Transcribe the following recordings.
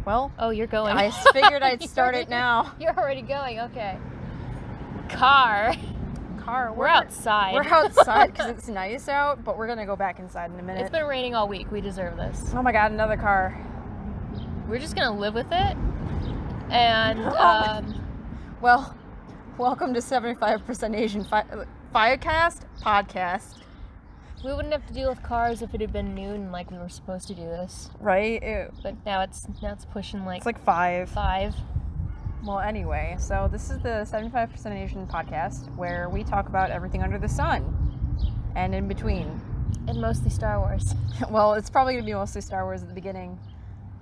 Well, Oh, you're going. I figured I'd start it now. You're already going, okay. Car. We're outside. We're outside because it's nice out, but we're going to go back inside in a minute. It's been raining all week. We deserve this. Oh my god, another car. We're just going to live with it. And, well, welcome to 75% Asian Firecast podcast. We wouldn't have to deal with cars if it had been noon like we were supposed to do this. Right? But now it's pushing like... It's like 5. 5. Well, anyway, so this is the 75% Asian podcast where we talk about everything under the sun and in between. And mostly Star Wars. Well, it's probably going to be mostly Star Wars at the beginning.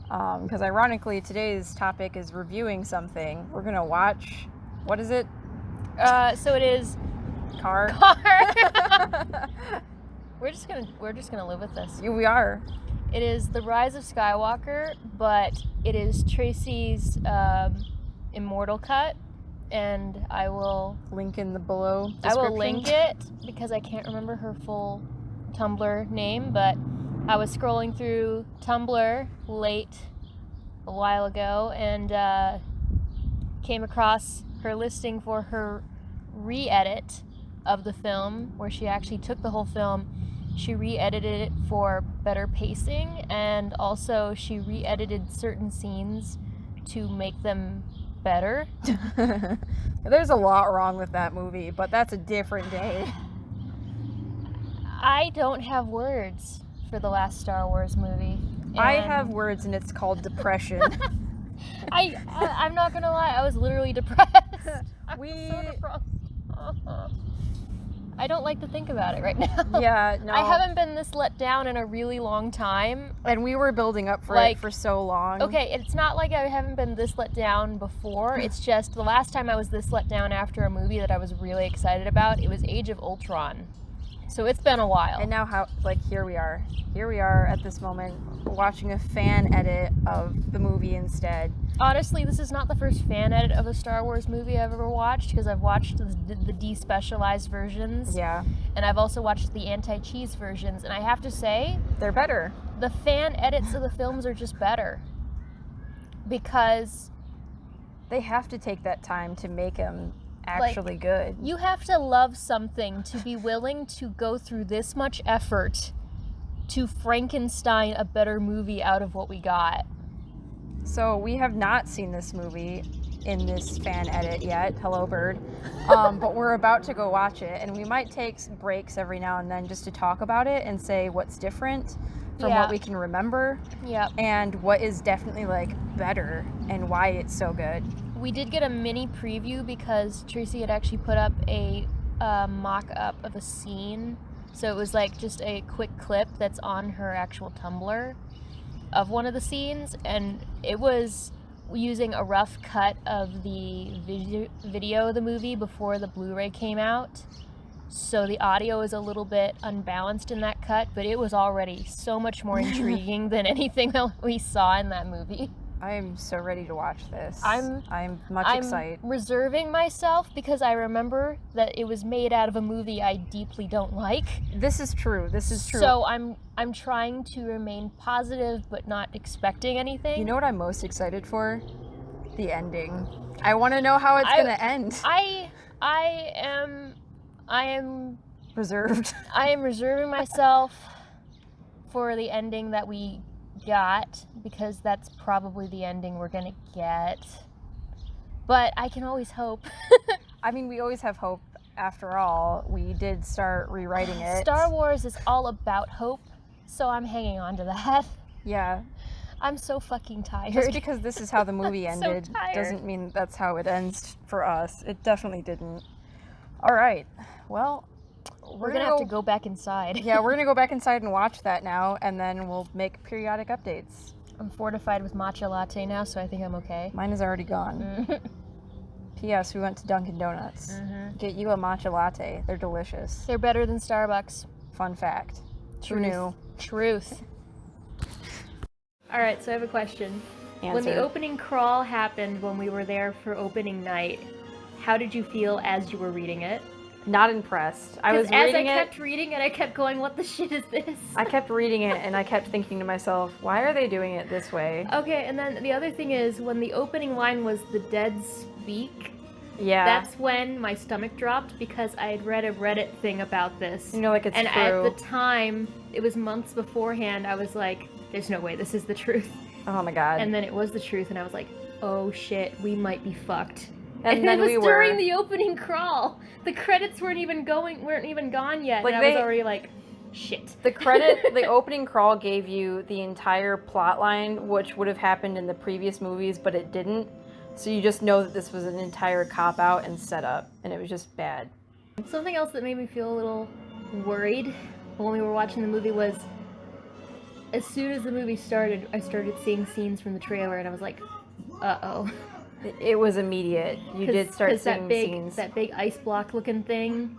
Because ironically, today's topic is reviewing something. We're going to watch... What is it? So it is... Car. We're just gonna live with this. Yeah, we are. It is the Rise of Skywalker, but it is Tracy's Immortal cut, and I will link in the below description. I will link it because I can't remember her full Tumblr name, but I was scrolling through Tumblr late a while ago and came across her listing for her re-edit of the film, where she actually took the whole film. She re-edited it for better pacing, and also she re-edited certain scenes to make them better. There's a lot wrong with that movie, but that's a different day. I don't have words for the last Star Wars movie. I have words, and it's called depression. I'm not gonna lie, I was literally depressed. I was so depressed. I don't like to think about it right now. Yeah, no. I haven't been this let down in a really long time. And we were building up for it for so long. Okay, it's not like I haven't been this let down before. It's just the last time I was this let down after a movie that I was really excited about, it was Age of Ultron. So it's been a while. And now here we are. Here we are at this moment watching a fan edit of the movie instead. Honestly, this is not the first fan edit of a Star Wars movie I've ever watched, because I've watched the despecialized versions. Yeah. And I've also watched the anti-cheese versions, and I have to say... They're better. The fan edits of the films are just better. Because... they have to take that time to make them actually good. You have to love something to be willing to go through this much effort to Frankenstein a better movie out of what we got. So we have not seen this movie in this fan edit yet. Hello, Bird. But we're about to go watch it, and we might take breaks every now and then just to talk about it and say what's different from what we can remember. Yeah. And what is definitely better and why it's so good. We did get a mini preview because Tracy had actually put up a mock-up of a scene. So it was just a quick clip that's on her actual Tumblr of one of the scenes, and it was using a rough cut of the video of the movie before the Blu-ray came out. So the audio is a little bit unbalanced in that cut, but it was already so much more intriguing than anything that we saw in that movie. I am so ready to watch this. I'm excited. I'm reserving myself because I remember that it was made out of a movie I deeply don't like. This is true. So I'm trying to remain positive but not expecting anything. You know what I'm most excited for? The ending. I want to know how it's going to end. I am reserved. I am reserving myself for the ending that we got, because that's probably the ending we're gonna get. But I can always hope. I mean, we always have hope. After all, we did start rewriting it. Star Wars is all about hope, so I'm hanging on to that. Yeah. I'm so fucking tired. Just because this is how the movie ended so doesn't mean that's how it ends for us. It definitely didn't. All right. Well, we're gonna have to go back inside. Yeah, we're gonna go back inside and watch that now, and then we'll make periodic updates. I'm fortified with matcha latte now, so I think I'm okay. Mine is already gone. P.S. We went to Dunkin' Donuts. Get you a matcha latte. They're delicious. They're better than Starbucks. Fun fact. Who knew? Truth. All right, so I have a question. Answer. When the opening crawl happened when we were there for opening night, how did you feel as you were reading it? Not impressed. I was as reading I it. kept reading it, I kept going, what the shit is this? I kept reading it and I kept thinking to myself, why are they doing it this way? Okay, and then the other thing is, when the opening line was "the dead speak," Yeah. that's when my stomach dropped, because I had read a Reddit thing about this. You know, like, it's and true. at the time, it was months beforehand, I was like, there's no way this is the truth. Oh my god. And then it was the truth, and I was like, oh shit, we might be fucked. And then it was we were. during the opening crawl. The credits weren't even gone yet, Like, and I was already like, shit. The opening crawl gave you the entire plot line, which would have happened in the previous movies, but it didn't. So you just know that this was an entire cop-out and setup, and it was just bad. Something else that made me feel a little worried when we were watching the movie was, as soon as the movie started, I started seeing scenes from the trailer, and I was like, uh-oh. It was immediate. You did start seeing scenes. That big ice block looking thing,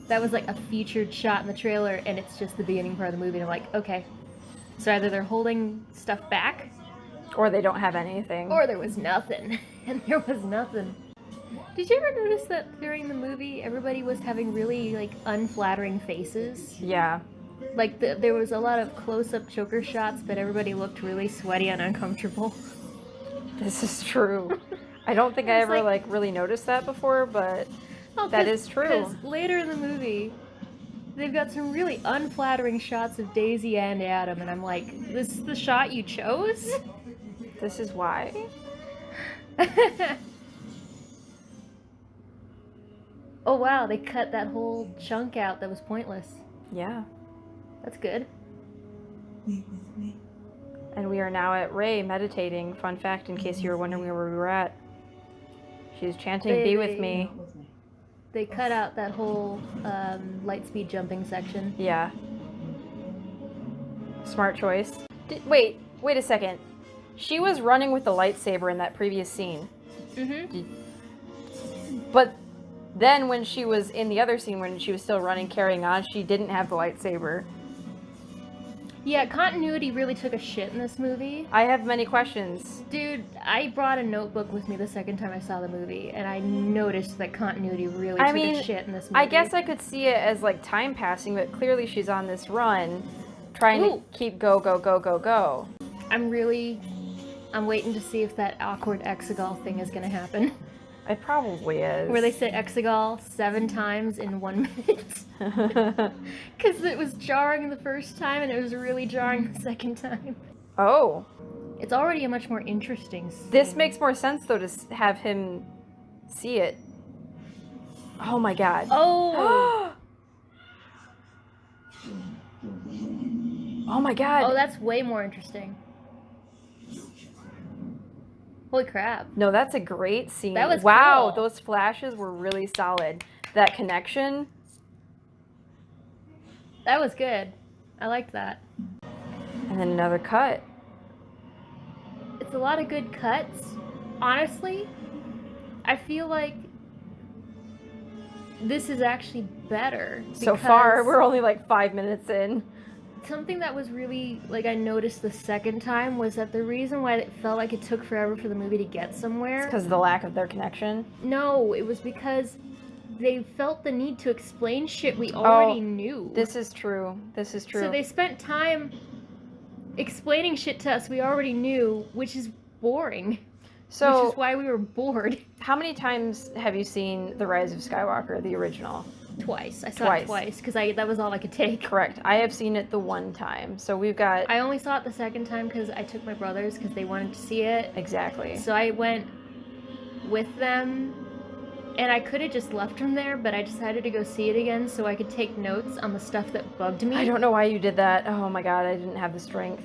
that was like a featured shot in the trailer, and it's just the beginning part of the movie, and I'm like, okay. So either they're holding stuff back, or they don't have anything. or there was nothing. And there was nothing. Did you ever notice that during the movie, everybody was having really, like, unflattering faces? Yeah. Like, there was a lot of close-up choker shots, but everybody looked really sweaty and uncomfortable. This is true. I don't think I ever, like, really noticed that before, but that is true. Because later in the movie, they've got some really unflattering shots of Daisy and Adam, and I'm like, this is the shot you chose? This is why? Oh wow, they cut that whole chunk out that was pointless. Yeah. That's good. And we are now at Rey meditating. Fun fact, in case you were wondering where we were at. She's chanting, "Be with me." They cut out that whole light speed jumping section. Yeah. Smart choice. Wait a second. She was running with the lightsaber in that previous scene. Mm-hmm. But then when she was in the other scene, when she was still running, carrying on, she didn't have the lightsaber. Yeah, continuity really took a shit in this movie. I have many questions. Dude, I brought a notebook with me the second time I saw the movie, and I noticed that continuity really took a shit in this movie. I guess I could see it as, like, time passing, but clearly she's on this run, trying to keep go. I'm waiting to see if that awkward Exegol thing is gonna happen. It probably is. Where they say Exegol 7 times in 1 minute. Because it was jarring the first time, and it was really jarring the second time. Oh. It's already a much more interesting scene. This makes more sense, though, to have him see it. Oh my god. Oh! Oh my god. Oh, that's way more interesting. Holy crap. No, that's a great scene. That was wow, cool. Those flashes were really solid. That connection. That was good. I liked that. And then another cut. It's a lot of good cuts. Honestly, I feel like this is actually better. So far, we're only like 5 minutes in. Something that was really, like, I noticed the second time was that the reason why it felt like it took forever for the movie to get somewhere... Because of the lack of their connection? No, it was because they felt the need to explain shit we already knew. This is true. This is true. So they spent time explaining shit to us we already knew, which is boring. Which is why we were bored. How many times have you seen The Rise of Skywalker, the original? Twice. I saw it twice, because that was all I could take. Correct. I have seen it the one time. So we've got... I only saw it the second time because I took my brothers because they wanted to see it. Exactly. So I went with them, and I could have just left them there, but I decided to go see it again so I could take notes on the stuff that bugged me. I don't know why you did that. Oh my god, I didn't have the strength.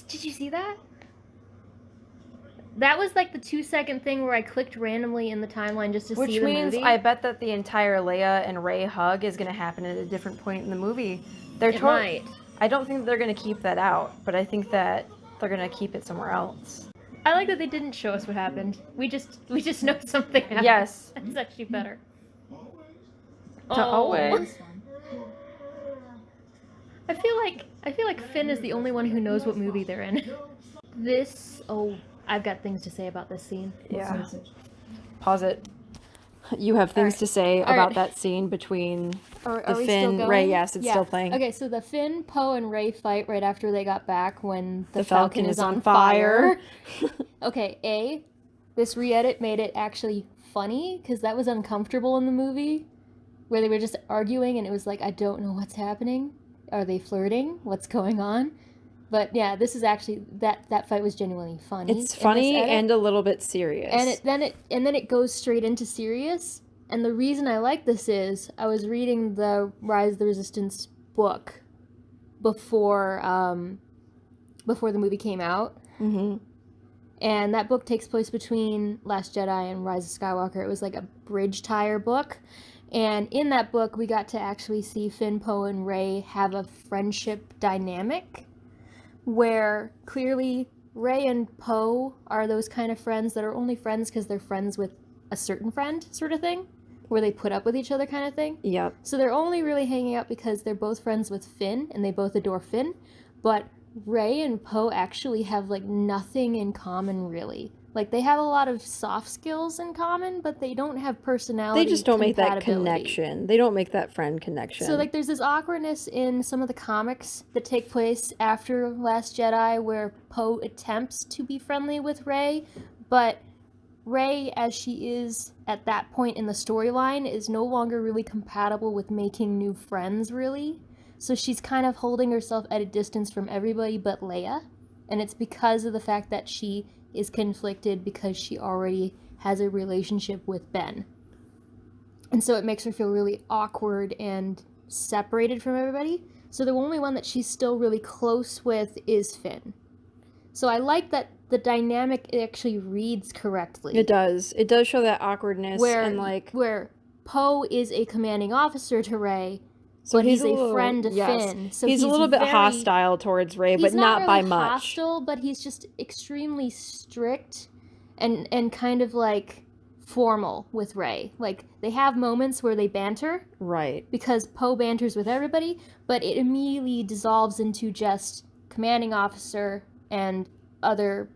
Did you see that? That was like the 2-second thing where I clicked randomly in the timeline just to see the movie. Which means I bet that the entire Leia and Rey hug is going to happen at a different point in the movie. It might. I don't think they're going to keep that out, but I think that they're going to keep it somewhere else. I like that they didn't show us what happened. We just know something happened. Yes. That's actually better. Always. I feel like Finn is the only one who knows what movie they're in. I've got things to say about this scene. Yeah. Pause it. You have things right. to say All about right. that scene between Are the we Finn, still Ray, going? yes, it's still playing. Okay, so the Finn, Poe, and Ray fight right after they got back when the Falcon Falcon is on fire. Okay, this re-edit made it actually funny, because that was uncomfortable in the movie, where they were just arguing, and it was like, I don't know what's happening. Are they flirting? What's going on? But yeah, this is actually, that fight was genuinely funny. It's funny and a little bit serious. And then it goes straight into serious. And the reason I like this is I was reading the Rise of the Resistance book before the movie came out. Mm-hmm. And that book takes place between Last Jedi and Rise of Skywalker. It was like a bridge tire book. And in that book, we got to actually see Finn, Poe, and Rey have a friendship dynamic where clearly Rey and Poe are those kind of friends that are only friends because they're friends with a certain friend, sort of thing, where they put up with each other kind of thing. Yep. So they're only really hanging out because they're both friends with Finn and they both adore Finn, but Rey and Poe actually have like nothing in common really. Like they have a lot of soft skills in common, but they don't have personality. They just don't make that connection. They don't make that friend connection. So like there's this awkwardness in some of the comics that take place after Last Jedi where Poe attempts to be friendly with Rey, but Rey, as she is at that point in the storyline, is no longer really compatible with making new friends, really. So she's kind of holding herself at a distance from everybody but Leia. And it's because of the fact that she is conflicted because she already has a relationship with Ben. And so it makes her feel really awkward and separated from everybody. So the only one that she's still really close with is Finn. So I like that the dynamic actually reads correctly. It does. It does show that awkwardness where Poe is a commanding officer to Rey, but he's a friend to Finn. So he's a little bit hostile towards Rey, but not by much. Hostile, but he's just extremely strict and kind of like formal with Rey. Like they have moments where they banter. Right. Because Poe banters with everybody, but it immediately dissolves into just commanding officer and other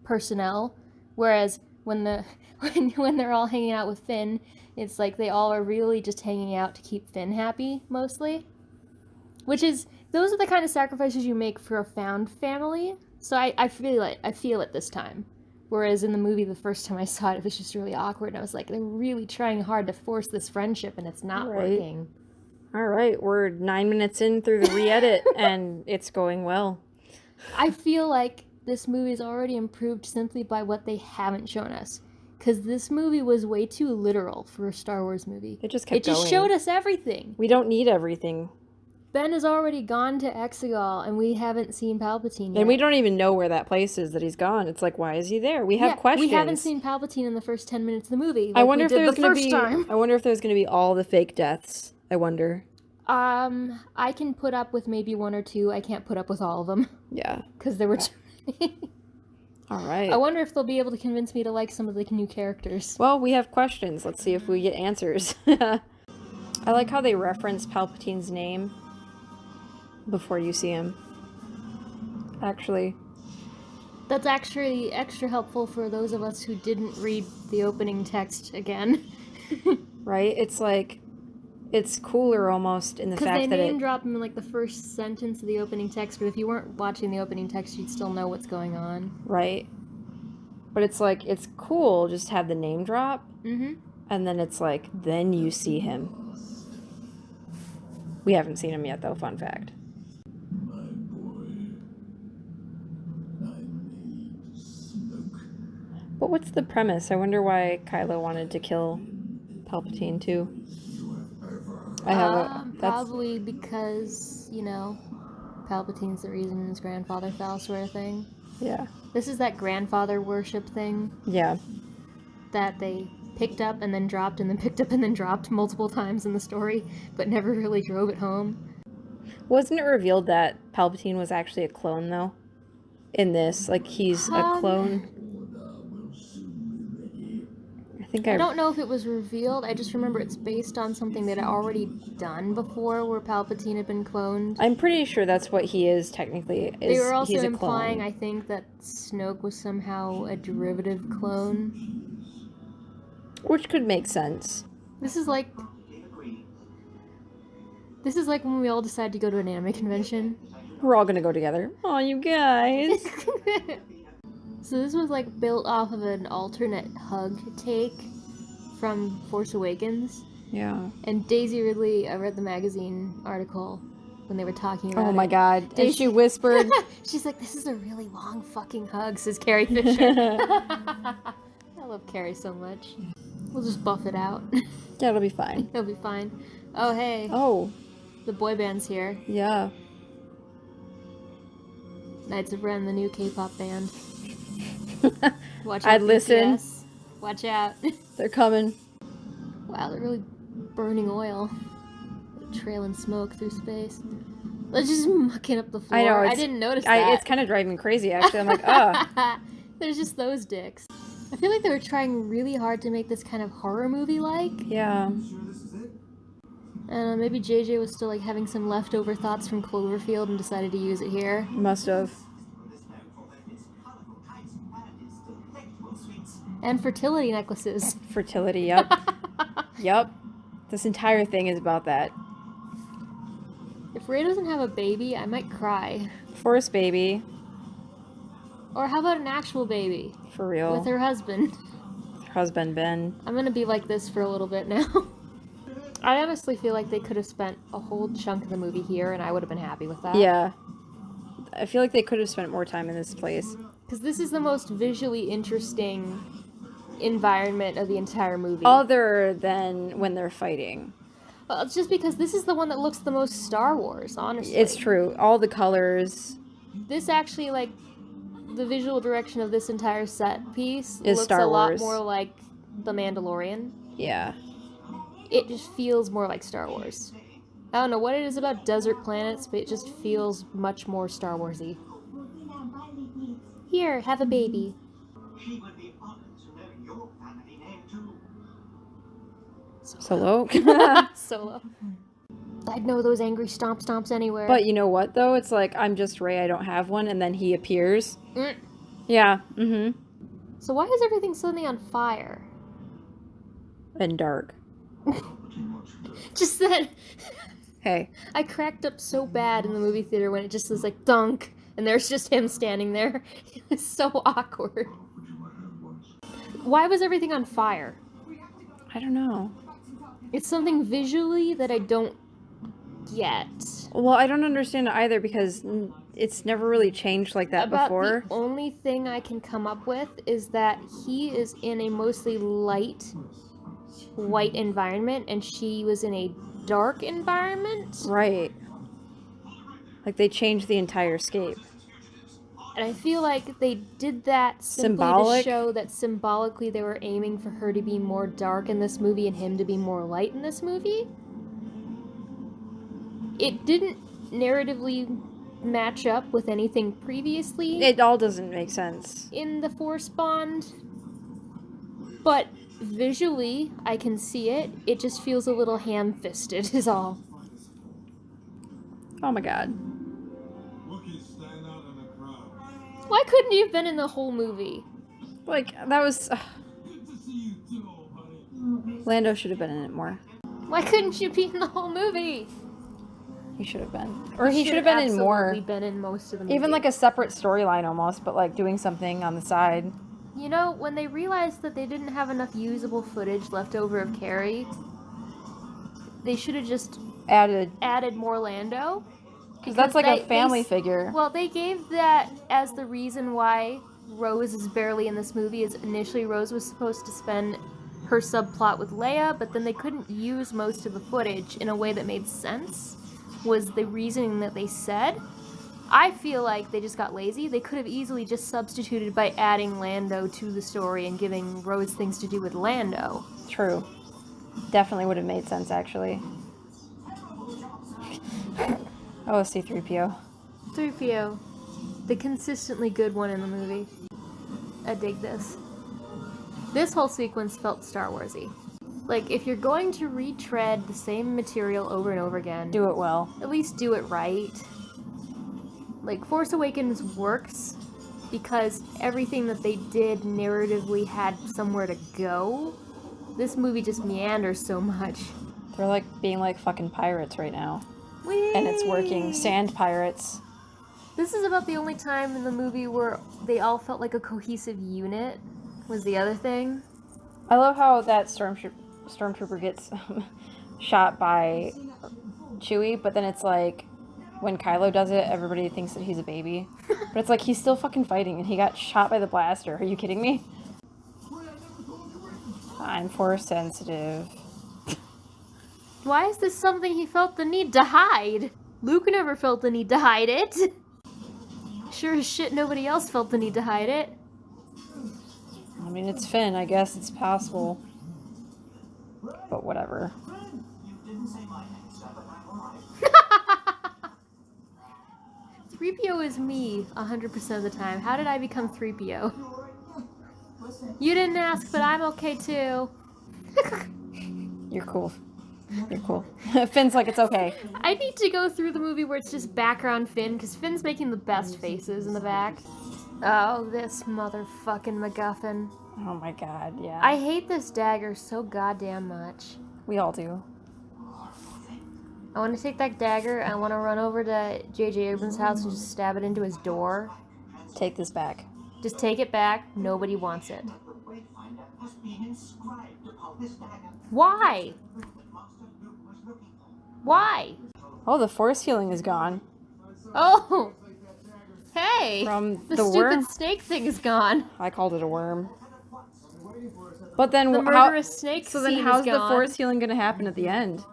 personnel, whereas when they're all hanging out with Finn, it's like they all are really just hanging out to keep Finn happy, mostly. Those are the kind of sacrifices you make for a found family. So I feel it this time. Whereas in the movie, the first time I saw it was just really awkward, and I was like, they're really trying hard to force this friendship, and it's not working. All right, we're 9 minutes in through the re-edit, and it's going well. I feel like this movie's already improved simply by what they haven't shown us. Because this movie was way too literal for a Star Wars movie. It just kept going. It just showed us everything. We don't need everything. Ben has already gone to Exegol, and we haven't seen Palpatine yet. And we don't even know where that place is that he's gone. It's like, why is he there? We have questions. We haven't seen Palpatine in the first 10 minutes of the movie. I wonder if there's going to be all the fake deaths. I wonder. I can put up with maybe one or two. I can't put up with all of them. Yeah. Because there were too many. All right. I wonder if they'll be able to convince me to like some of the new characters. Well, we have questions. Let's see if we get answers. I like how they reference Palpatine's name before you see him. Actually. That's actually extra helpful for those of us who didn't read the opening text again. Right? It's like, it's cooler almost in the fact that they name drop him in like the first sentence of the opening text, but if you weren't watching the opening text, you'd still know what's going on. Right. But it's like, it's cool just to have the name drop. Mm-hmm. And then it's like, then you see him. We haven't seen him yet, though, fun fact. My boy, I need smoke. But what's the premise? I wonder why Kylo wanted to kill Palpatine, too. Probably because, Palpatine's the reason his grandfather fell, sort of thing. Yeah. This is that grandfather worship thing. Yeah. That they picked up and then dropped and then picked up and then dropped multiple times in the story, but never really drove it home. Wasn't it revealed that Palpatine was actually a clone, though? In this, like, he's a clone. I don't know if it was revealed. I just remember it's based on something that had already done before, where Palpatine had been cloned. I'm pretty sure that's what he is, technically. They were also implying, I think, that Snoke was somehow a derivative clone. Which could make sense. This is like when we all decide to go to an anime convention. We're all gonna go together. Oh, you guys. So this was like built off of an alternate hug take from Force Awakens. Yeah. And Daisy Ridley, I read the magazine article when they were talking about it. Oh my god. Daisy- And she whispered. She's like, this is a really long fucking hug, says Carrie Fisher. I love Carrie so much. We'll just buff it out. Yeah, it'll be fine. It'll be fine. Oh, hey. Oh. The boy band's here. Yeah. Knights of Ren, the new K-pop band. Watch out, I'd listen. BTS. Watch out. They're coming. Wow, they're really burning oil. Trailing smoke through space. They're just mucking up the floor. I know. I didn't notice that. It's kind of driving me crazy, actually. I'm like, oh. There's just those dicks. I feel like they were trying really hard to make this kind of horror movie-like. Yeah. Maybe JJ was still like having some leftover thoughts from Cloverfield and decided to use it here. Must have. And fertility necklaces. Fertility, yep. Yep. This entire thing is about that. If Rey doesn't have a baby, I might cry. Force baby. Or how about an actual baby? For real. With her husband. Her husband, Ben. I'm gonna be like this for a little bit now. I honestly feel like they could have spent a whole chunk of the movie here and I would have been happy with that. Yeah. I feel like they could have spent more time in this place. Because this is the most visually interesting environment of the entire movie. Other than when they're fighting. Well, it's just because this is the one that looks the most Star Wars, honestly. It's true. All the colors. This actually, like, the visual direction of this entire set piece Is looks Star a lot Wars. more like The Mandalorian. Yeah. It just feels more like Star Wars. I don't know what it is about desert planets, but it just feels much more Star Warsy. Here, have a baby. Solo. Solo. I'd know those angry stomps anywhere. But you know what, though? It's like, I'm just Rey, I don't have one, and then he appears. Mm. Yeah, mm-hmm. So why is everything suddenly on fire? And dark. Just that... Hey. I cracked up so bad in the movie theater when it just was like, dunk, and there's just him standing there. It was so awkward. Why was everything on fire? I don't know. It's something visually that I don't get. Well, I don't understand it either because it's never really changed like that before. The only thing I can come up with is that he is in a mostly light white environment and she was in a dark environment. Right. Like they changed the entire scape. And I feel like they did that simply to show that symbolically they were aiming for her to be more dark in this movie and him to be more light in this movie. It didn't narratively match up with anything previously. It all doesn't make sense. In the Force Bond. But visually, I can see it. It just feels a little ham-fisted is all. Oh my god. Why couldn't you have been in the whole movie? Like, that was... Lando should have been in it more. Why couldn't you be in the whole movie? He should have been. Or he should have been in more. Absolutely been in most of the movie. Even like a separate storyline almost, but like doing something on the side. You know, when they realized that they didn't have enough usable footage left over of Carrie, they should have just added more Lando. Because that's like a family figure. Well, they gave that as the reason why Rose is barely in this movie, is initially Rose was supposed to spend her subplot with Leia, but then they couldn't use most of the footage in a way that made sense, was the reasoning that they said. I feel like they just got lazy. They could have easily just substituted by adding Lando to the story and giving Rose things to do with Lando. True. Definitely would have made sense, actually. Oh, C-3PO. 3PO. The consistently good one in the movie. I dig this. This whole sequence felt Star Warsy. Like, if you're going to retread the same material over and over again... Do it well. At least do it right. Like, Force Awakens works because everything that they did narratively had somewhere to go. This movie just meanders so much. They're like being like fucking pirates right now. Whee! And it's working. Sand pirates. This is about the only time in the movie where they all felt like a cohesive unit, was the other thing. I love how that stormtrooper gets shot by Chewie, but then it's like, when Kylo does it, everybody thinks that he's a baby. But it's like, he's still fucking fighting, and he got shot by the blaster. Are you kidding me? I'm Force sensitive. Why is this something he felt the need to hide? Luke never felt the need to hide it. Sure as shit nobody else felt the need to hide it. I mean, it's Finn. I guess it's possible. But whatever. 3PO is me 100% of the time. How did I become 3PO? You didn't ask, but I'm okay too. You're cool. You're cool. Finn's like, it's okay. I need to go through the movie where it's just background Finn, because Finn's making the best faces in the back. Oh, this motherfucking MacGuffin. Oh my god, yeah. I hate this dagger so goddamn much. We all do. I want to take that dagger and I want to run over to J.J. Abrams' house and just stab it into his door. Take this back. Just take it back. Nobody wants it. Why? Why? Oh, the force healing is gone. Oh! Hey! From the stupid worm? snake thing is gone. I called it a worm. But then The murderous snake so then scene how's is the gone. force healing going to happen at the end?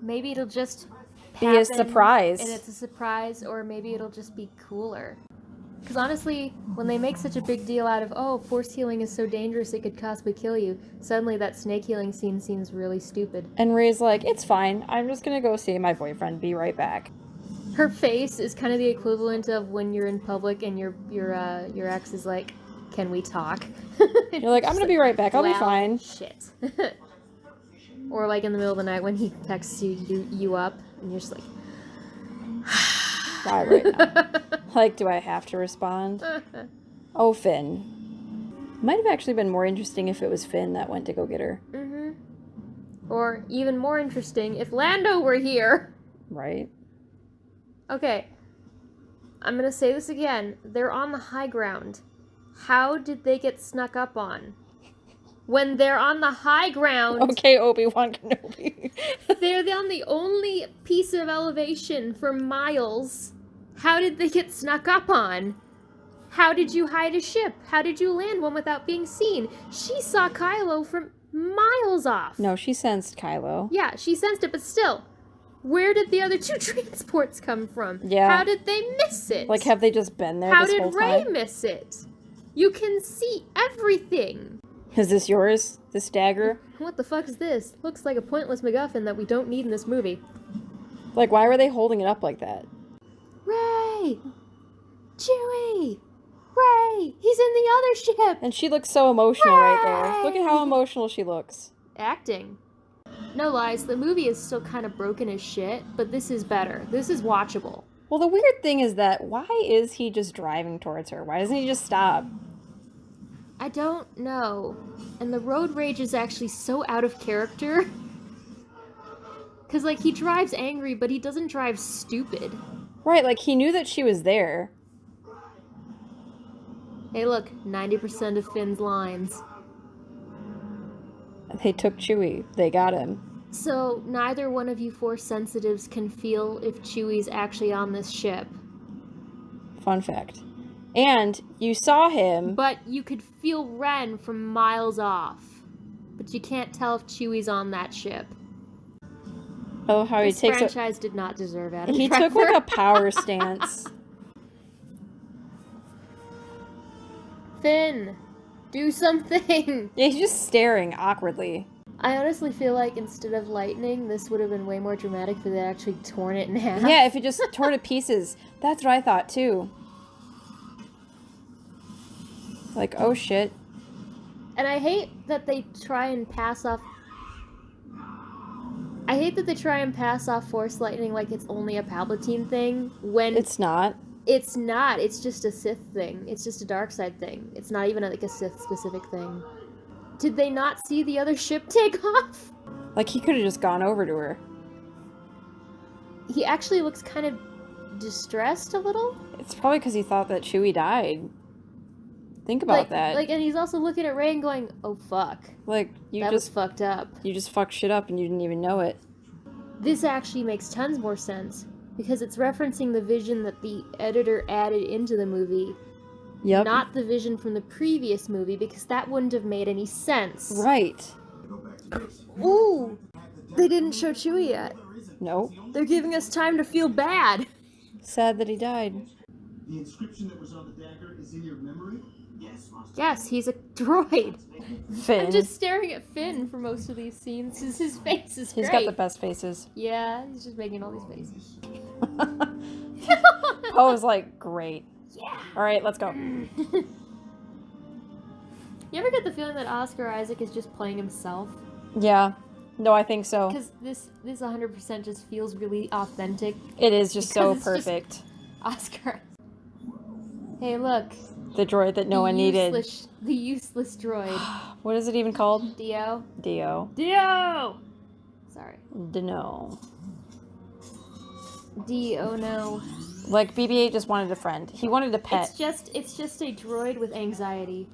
Maybe it'll just Be a surprise. And it's a surprise, or maybe it'll just be cooler. Because honestly, when they make such a big deal out of, oh, force healing is so dangerous it could possibly kill you, suddenly that snake healing scene seems really stupid. And Rey's like, it's fine. I'm just going to go see my boyfriend. Be right back. Her face is kind of the equivalent of when you're in public and your ex is like, can we talk? You're like, I'm going to be right back. I'll be well, fine. Shit. Or like in the middle of the night when he texts you up and you're just like, Why right now? Like, do I have to respond? Oh, Finn. Might have actually been more interesting if it was Finn that went to go get her. Mm-hmm. Or even more interesting if Lando were here. Right? Okay. I'm gonna say this again. They're on the high ground. How did they get snuck up on? When they're on the high ground... Okay, Obi-Wan Kenobi. They're on the only piece of elevation for miles. How did they get snuck up on? How did you hide a ship? How did you land one without being seen? She saw Kylo from miles off. No, she sensed Kylo. Yeah, she sensed it, but still. Where did the other two transports come from? Yeah. How did they miss it? Like, have they just been there How this whole did Rey time? miss it? You can see everything. Is this yours? This dagger? What the fuck is this? Looks like a pointless MacGuffin that we don't need in this movie. Like, why were they holding it up like that? Rey! Chewie! Rey! He's in the other ship! And she looks so emotional right there. Rey! Look at how emotional she looks. Acting. No lies, the movie is still kind of broken as shit, but this is better. This is watchable. Well, the weird thing is that why is he just driving towards her? Why doesn't he just stop? I don't know. And the road rage is actually so out of character. Because, like, he drives angry, but he doesn't drive stupid. Right, like, he knew that she was there. Hey, look, 90% of Finn's lines. They took Chewie. They got him. So, neither one of you Force sensitives can feel if Chewie's actually on this ship. Fun fact. And you saw him. But you could feel Ren from miles off. But you can't tell if Chewie's on that ship. Oh, how This he takes franchise did not deserve Adam He Driver. took like a power stance. Finn, do something! Yeah, he's just staring awkwardly. I honestly feel like instead of lightning, this would have been way more dramatic if they had actually torn it in half. Yeah, if it just tore to pieces. That's what I thought too. Like, oh shit. And I hate that they try and pass off... I hate that they try and pass off Force lightning like it's only a Palpatine thing, when... It's not. It's not. It's just a Sith thing. It's just a dark side thing. It's not even like a Sith specific thing. Did they not see the other ship take off? Like, he could have just gone over to her. He actually looks kind of distressed a little. It's probably because he thought that Chewie died. Think about that. Like, and he's also looking at Rey and going, "Oh fuck, Like, that was fucked up." You just fucked shit up and you didn't even know it. This actually makes tons more sense because it's referencing the vision that the editor added into the movie, Yep. not the vision from the previous movie, because that wouldn't have made any sense. Right. Ooh, they didn't show Chewie yet. Nope. They're giving us time to feel bad. Sad that he died. The inscription that was on the dagger is in your memory? Yes, Master. Yes, he's a droid. Finn. I'm just staring at Finn for most of these scenes because his face is great. He's got the best faces. Yeah, he's just making all these faces. Poe's like, great. Yeah. Alright, let's go. You ever get the feeling that Oscar Isaac is just playing himself? Yeah. No, I think so. Because this 100% just feels really authentic. It is just so Because it's perfect. just Oscar. Hey, look. The droid that no one needed. The useless droid. What is it even called? Dio. Dio. Dio! Sorry. Dino. Dio, no. Like, BB-8 just wanted a friend. He wanted a pet. It's just a droid with anxiety.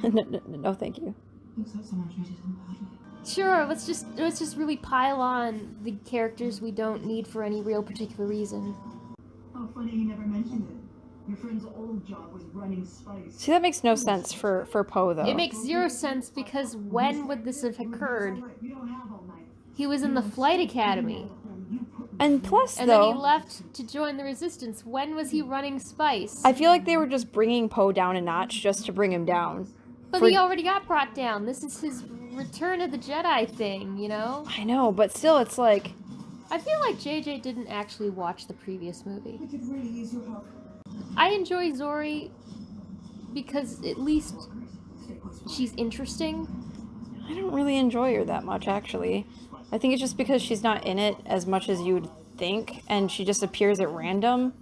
No, thank you. Looks like someone treated him badly. Sure, let's just really pile on the characters we don't need for any real particular reason. Oh, funny you never mentioned it. Your friend's old job was running spice. See, that makes no sense for Poe, though. It makes zero sense because when would this have occurred? You don't have all night. He was in the flight academy. And plus, And though, then he left to join the resistance. When was he running spice? I feel like they were just bringing Poe down a notch just to bring him down. But he already got brought down. This is his Return of the Jedi thing, you know? I know, but still, it's like... I feel like JJ didn't actually watch the previous movie. We could really use your help. I enjoy Zori because at least she's interesting. I don't really enjoy her that much, actually. I think it's just because she's not in it as much as you'd think, and she just appears at random,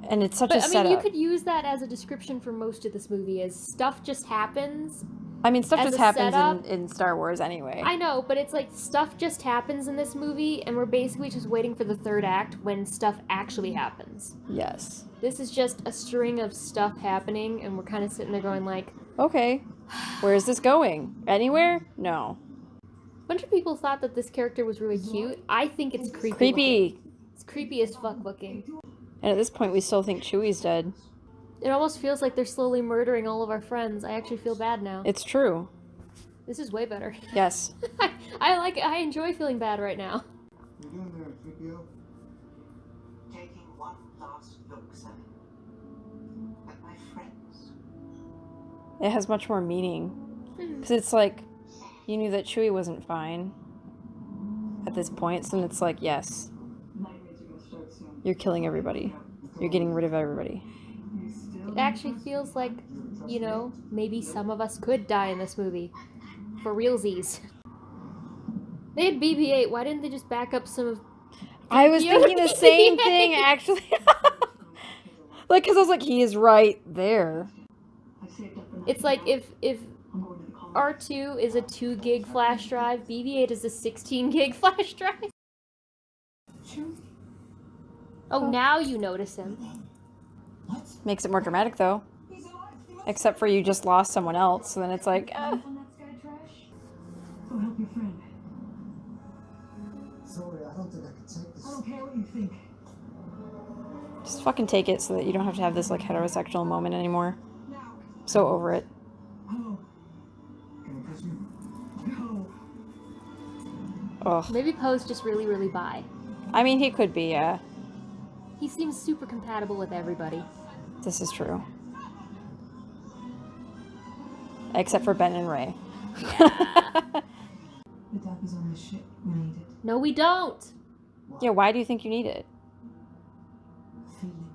and it's such a But I setup. mean, you could use that as a description for most of this movie, as stuff just happens. I mean, stuff as just a happens setup. in Star Wars anyway. I know, but it's like stuff just happens in this movie, and we're basically just waiting for the third act when stuff actually happens. Yes. This is just a string of stuff happening, and we're kind of sitting there going like, Okay. Where is this going? Anywhere? No. a bunch of people thought that this character was really cute. I think it's creepy. Creepy. looking. It's creepy as fuck looking. And at this point, we still think Chewie's dead. It almost feels like they're slowly murdering all of our friends. I actually feel bad now. It's true. This is way better. Yes. I enjoy feeling bad right now. You doing there, 3PO? Taking one last look, son. At my friends. It has much more meaning. Because it's like, you knew that Chewie wasn't fine at this point, so then it's like, yes, Night raids are gonna start soon. you're killing everybody. You're getting rid of everybody. You still It actually feels like, you know, maybe some of us could die in this movie. For realsies. They had BB-8. Why didn't they just back up some of... I was You're thinking the same BB-8. thing, actually. Like, because I was like, he is right there. I saved up enough. It's like if I'm going to the college. R2 is a 2 gig flash drive, BB-8 is a 16 gig flash drive. Oh, now you notice him. Makes it more dramatic, though. Except for you just lost someone else, so then it's like, On that sky trash? Go help your friend. Sorry, I don't think I can take this. I don't care what you think. just fucking take it so that you don't have to have this, like, heterosexual moment anymore. Now. I'm so over it. Oh. Can I kiss you? Go. Ugh. Maybe Poe's just really, really bi. I mean, he could be, yeah. He seems super compatible with everybody. This is true. Except for Ben and Ray. The Dappy's on the ship. We need it. No, we don't! Yeah, why do you think you need it? Feeling.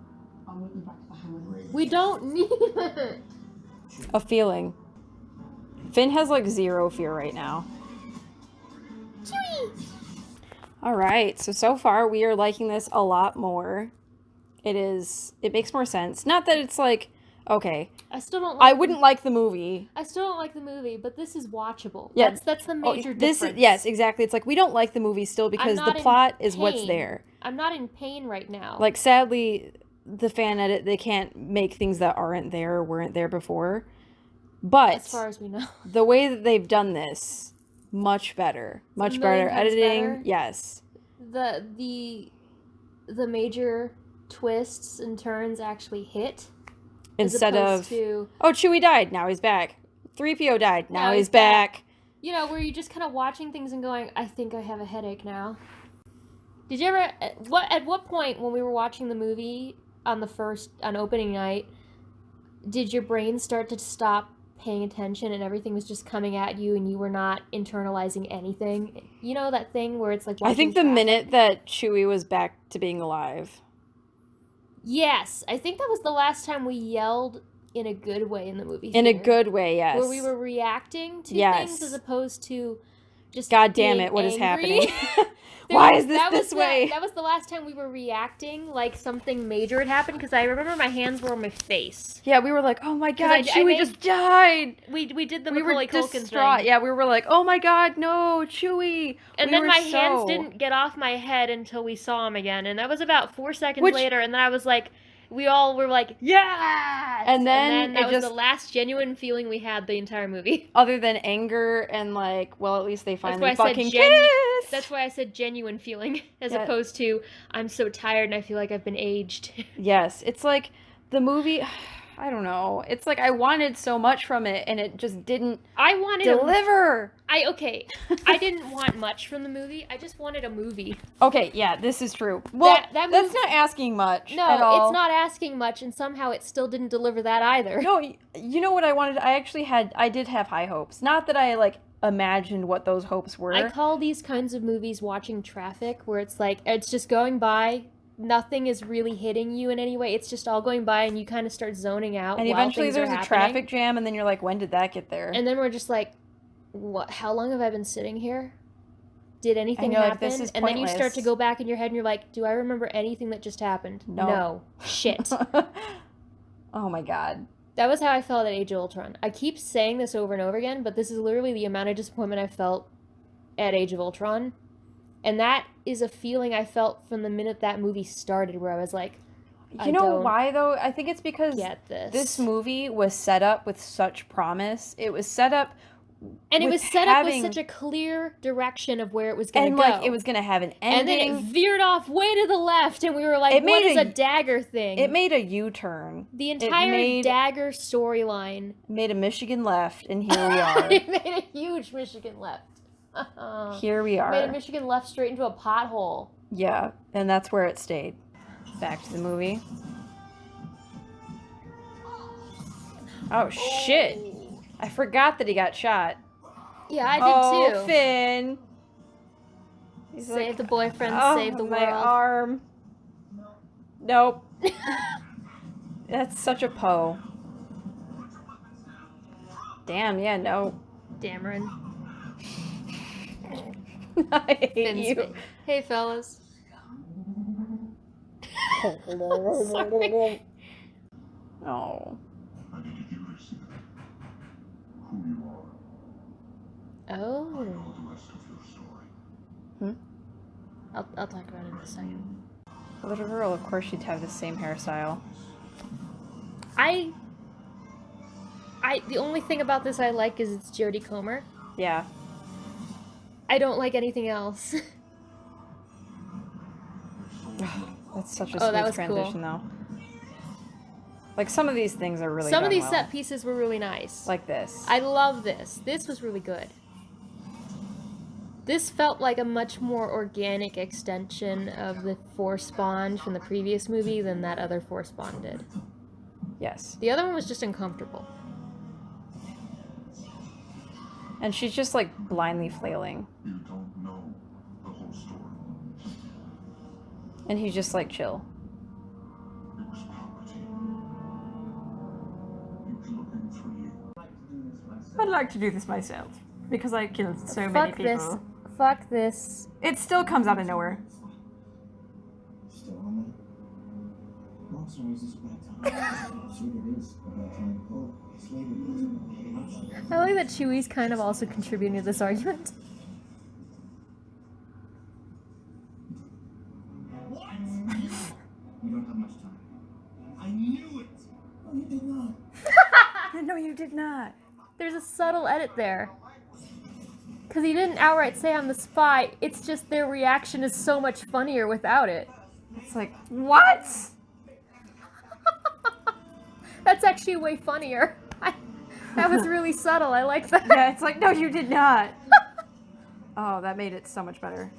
I'll meet you back to the hangar. We don't need it! A feeling. Finn has, like, zero fear right now. Alright, so far we are liking this a lot more. It makes more sense. Not that it's like, okay, I still don't like I wouldn't like the movie. I still don't like the movie, but this is watchable. Yeah. That's the Oh, major this difference. is, yes, exactly. It's like we don't like the movie still because the not in plot is what's pain. there. I'm not in pain right now. Like, sadly, the fan edit, they can't make things that aren't there or weren't there before. But as far as we know. the way that they've done this, much better. Much a million better. times Editing, better. yes. The major twists and turns actually hit. Instead as of, to, oh, Chewie died, now he's back. 3PO died, now Now he's he's back. back. You know, where you're just kind of watching things and going, I think I have a headache now. Did you ever, at what point when we were watching the movie on opening night, did your brain start to stop paying attention and everything was just coming at you and you were not internalizing anything? You know that thing where it's like I think the minute that Chewie was back to being alive. Yes, I think that was the last time we yelled in a good way in the movie In a theater. good way, yes. Where we were reacting to Yes. things as opposed to just God damn being it, what is angry. happening? Why is this that this way? That was the last time we were reacting like something major had happened, because I remember my hands were on my face. Yeah, we were like, oh my god, I Chewie made- just died. We did the We were Macaulay Culkin distraught. thing. Yeah, we were like, oh my god, no, Chewie. And We then were my hands didn't get off my head until we saw him again. And that was about 4 seconds later. And then I was like, we all were like, yeah! And then that it was just- the last genuine feeling we had the entire movie. Other than anger and like, well, at least they That's finally why I said fucking kissed. That's why I said genuine feeling, as Yeah. opposed to, I'm so tired and I feel like I've been aged. Yes, it's like the movie, I don't know. It's like I wanted so much from it and it just didn't I wanted deliver. I didn't want much from the movie. I just wanted a movie. Okay, yeah, this is true. Well, That that's not asking much No, at all. it's not asking much, and somehow it still didn't deliver that either. No, you know what I wanted? I did have high hopes. Not that I, like, imagined what those hopes were. I call these kinds of movies watching traffic, where it's like, it's just going by, nothing is really hitting you in any way, it's just all going by, and you kind of start zoning out and while eventually things there's are a happening. traffic jam, and then you're like, when did that get there? And then we're just like, what? How long have I been sitting here? Did anything And you're like, happen? this is and then you start pointless. to go back in your head and you're like, do I remember anything that just happened? No. Shit. Oh my god. That was how I felt at Age of Ultron. I keep saying this over and over again, but this is literally the amount of disappointment I felt at Age of Ultron. And that is a feeling I felt from the minute that movie started, where I was like, You know why, though? I think it's because get this movie was set up with such promise. It was set up and it with was set up with having- such a clear direction of where it was going to and go. like it was gonna have an and ending. then it veered off way to the left, and we were like, It what made is a- a dagger thing? It made a U-turn. The entire dagger storyline. Made a Michigan left, and here we are. It made a huge Michigan left. Here we are. Made a Michigan left straight into a pothole. Yeah, and that's where it stayed. Back to the movie. Oh shit! I forgot that he got shot. Yeah, I did too. Finn. He's Save like, the boyfriend, oh, save the my world. arm. Nope. That's such a Poe. Damn, yeah, no. Dameron. I hate Finn's you. big. Hey, fellas. Sorry. Oh. I needed you to see who you are. I Oh. know the rest of your story. I'll talk about it in a second. A little girl, of course she'd have the same hairstyle. The only thing about this I like is it's Jodie Comer. Yeah. I don't like anything else. That's such a Oh, that smooth was transition, though. Like, some of these things are really Some of done these well. set pieces were really nice. Like this. I love this. This was really good. This felt like a much more organic extension of the Force Bond from the previous movie than that other Force Bond did. Yes. The other one was just uncomfortable. And she's just, like, blindly flailing. You don't know the whole story. And he's just, like, chill. It was property. He was looking for you. I'd like to do this myself. Because I killed so Fuck this. Fuck this. It still comes out of nowhere. Still on me? What's sorry, is this a bad time? Sweet, it is a bad time. Oh, slavery is. I like that Chewie's kind of also contributing to this argument. What? We don't have much time. I knew it! Oh, you did not. No, you did not. There's a subtle edit there. Because he didn't outright say I'm the spy, it's just their reaction is so much funnier without it. It's like, what? That's actually way funnier. That was really subtle, I like that. Yeah, it's like, no, you did not. Oh, that made it so much better.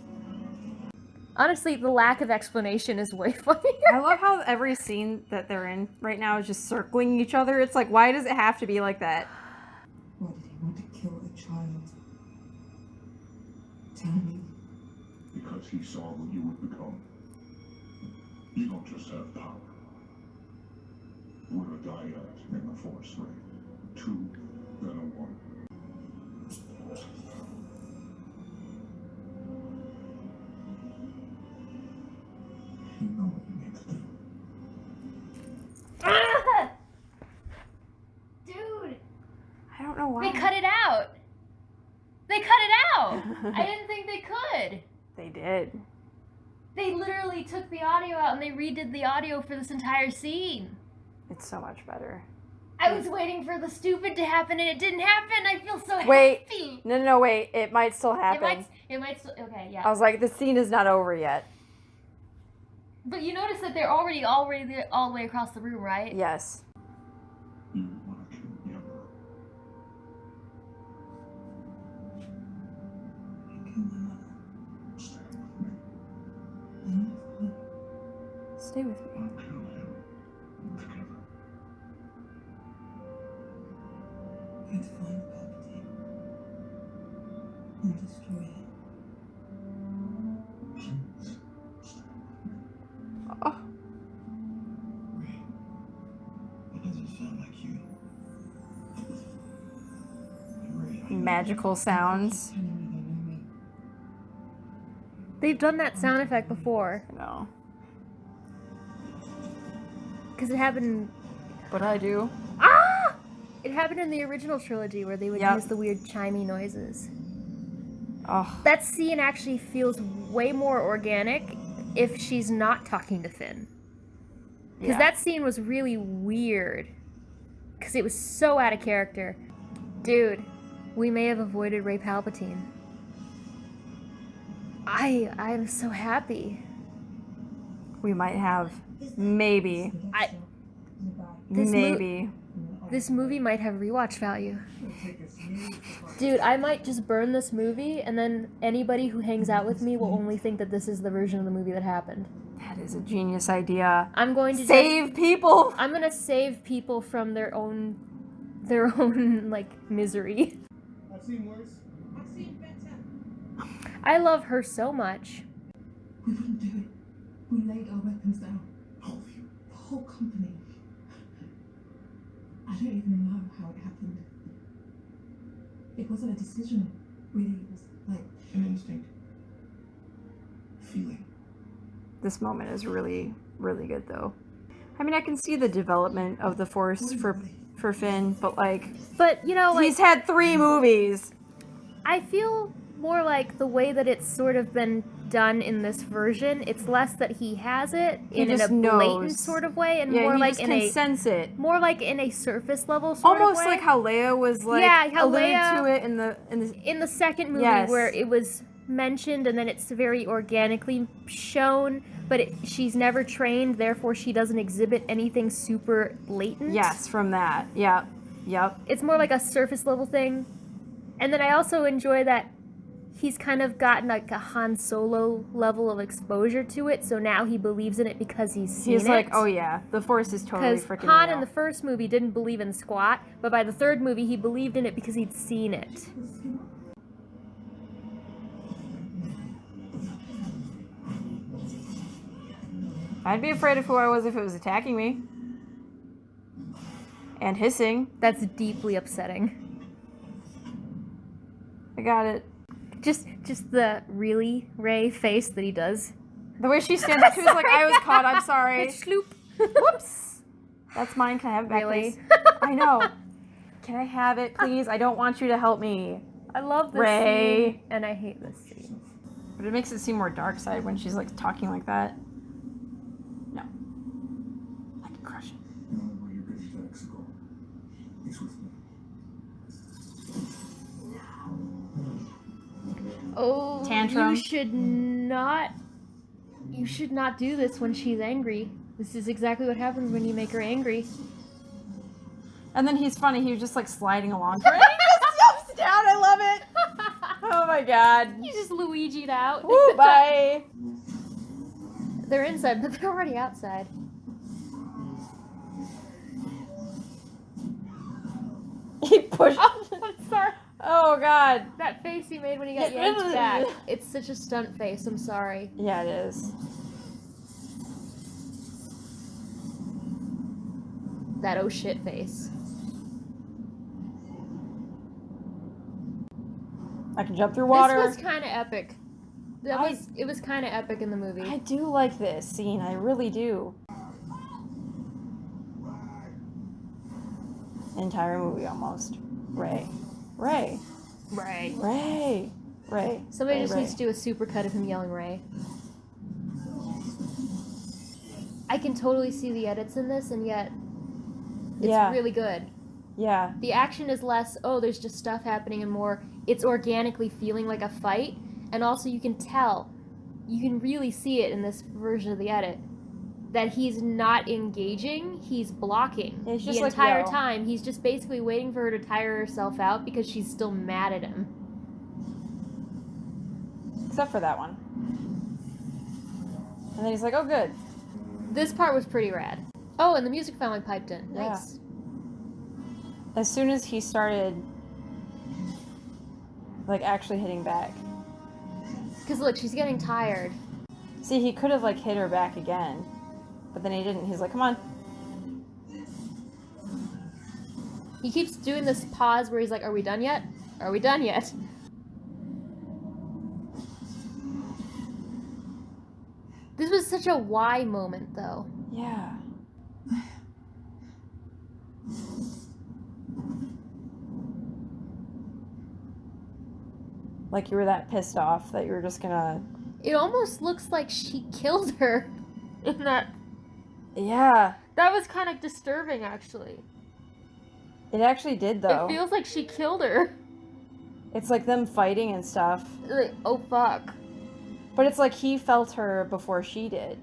Honestly, the lack of explanation is way funnier. I love how every scene that they're in right now is just circling each other. It's like, why does it have to be like that? Why did he want to kill a child? Tell me. Because he saw what you would become. You don't just have power. We're a dyad in the Force, right? Two, then a one. You know what you need to do. Ah! Dude, I don't know why. they cut it out. They cut it out. I didn't think they could. They did. They literally took the audio out and they redid the audio for this entire scene. It's so much better. I was waiting for the stupid to happen and it didn't happen. I feel so Wait. happy. No, wait. It might still happen. It might still, okay, yeah. I was like, the scene is not over yet. But you notice that they're already all the way across the room, right? Yes. You want to kill the Emperor. Kill my mother. Stay with me. Stay with me. We'll kill him together. Going to find Palpatine and destroy it. Please, stay with me. Oh. Ray, that doesn't sound like you. Ray, I know Magical sounds. Telling me they know me. They've done that sound effect before. No. Because it happened... What did I do? Ah! It happened in the original trilogy where they would Yep. use the weird chimey noises. Oh. That scene actually feels way more organic if she's not talking to Finn. Because Yeah. that scene was really weird. Because it was so out of character. Dude, we may have avoided Rey Palpatine. I am so happy. We might have. Maybe. Maybe. This movie might have rewatch value. Dude, I might just burn this movie, and then anybody who hangs out with me will only think that this is the version of the movie that happened. That is a genius idea. I'm going to Save people! I'm gonna save people from their own like misery. I've seen worse. I've seen better. I love her so much. We wouldn't do it. We laid our weapons down. All of you. The whole company. I don't even know how it happened. It wasn't a decision, really. It was like An instinct. Feeling. This moment is really, really good, though. I mean, I can see the development of the Force for Finn, but, like... But, you know, like... He's had 3 movies! I feel more like the way that it's sort of been done in this version, it's less that he has it in a just blatant knows. sort of way, and Yeah, more he like just in can a... sense it. More like in a surface level sort of Almost way. like how Leia was, like, Yeah, how alluded Leia- to it in the... In the second movie, Yes. where it was mentioned and then it's very organically shown, but she's never trained, therefore she doesn't exhibit anything super blatant. Yes, from that. Yep. Yep. It's more like a surface level thing. And then I also enjoy that he's kind of gotten like a Han Solo level of exposure to it, so now he believes in it because he's seen it. He's like, oh yeah, the Force is totally Because freaking Han real. in the first movie didn't believe in squat, but by the third movie he believed in it because he'd seen it. I'd be afraid of who I was if it was attacking me. And hissing. That's deeply upsetting. I got it. Just the really Ray face that he does. The way she stands up to is like, I was caught, I'm sorry. Sloop. Whoops! That's mine. Can I have it back, Really? please? I know. Can I have it, please? I don't want you to help me. I love this Ray. scene, and I hate this scene. But it makes it seem more dark side when she's like talking like that. No. I can crush it. The only way you're getting to Mexico is with me. Oh, Tantrum. You should not do this when she's angry. This is exactly what happens when you make her angry. And then he's funny. He was just like sliding along. And he just jumps down. I love it. Oh my god. You just Luigi'd out. Woo, bye. They're inside, but they're already outside. He pushed. Oh, I'm sorry. Oh god. That face he made when he got yanked back. It's such a stunt face. I'm sorry. Yeah, it is. That oh shit face. I can jump through water. This was kind of epic. It was kind of epic in the movie. I do like this scene. I really do. Entire movie almost. Ray. Ray. Somebody Ray, just Ray. needs to do a supercut of him yelling Ray. I can totally see the edits in this, and yet it's Yeah. really good. Yeah. The action is less, oh, there's just stuff happening, and more, it's organically feeling like a fight. And also you can tell, you can really see it in this version of the edit, that he's not engaging, he's blocking. It's just the like, entire yo. time. He's just basically waiting for her to tire herself out because she's still mad at him. Except for that one. And then he's like, oh good. This part was pretty rad. Oh, and the music finally piped in. Yeah. Nice. As soon as he started like actually hitting back. Because look, she's getting tired. See, he could have like hit her back again. But then he didn't. He's like, come on. He keeps doing this pause where he's like, are we done yet? Are we done yet? This was such a why moment, though. Yeah. Like you were that pissed off that you were just gonna... It almost looks like she killed her in that. Yeah. That was kind of disturbing, actually. It actually did, though. It feels like she killed her. It's like them fighting and stuff. Like, oh, fuck. But it's like he felt her before she did.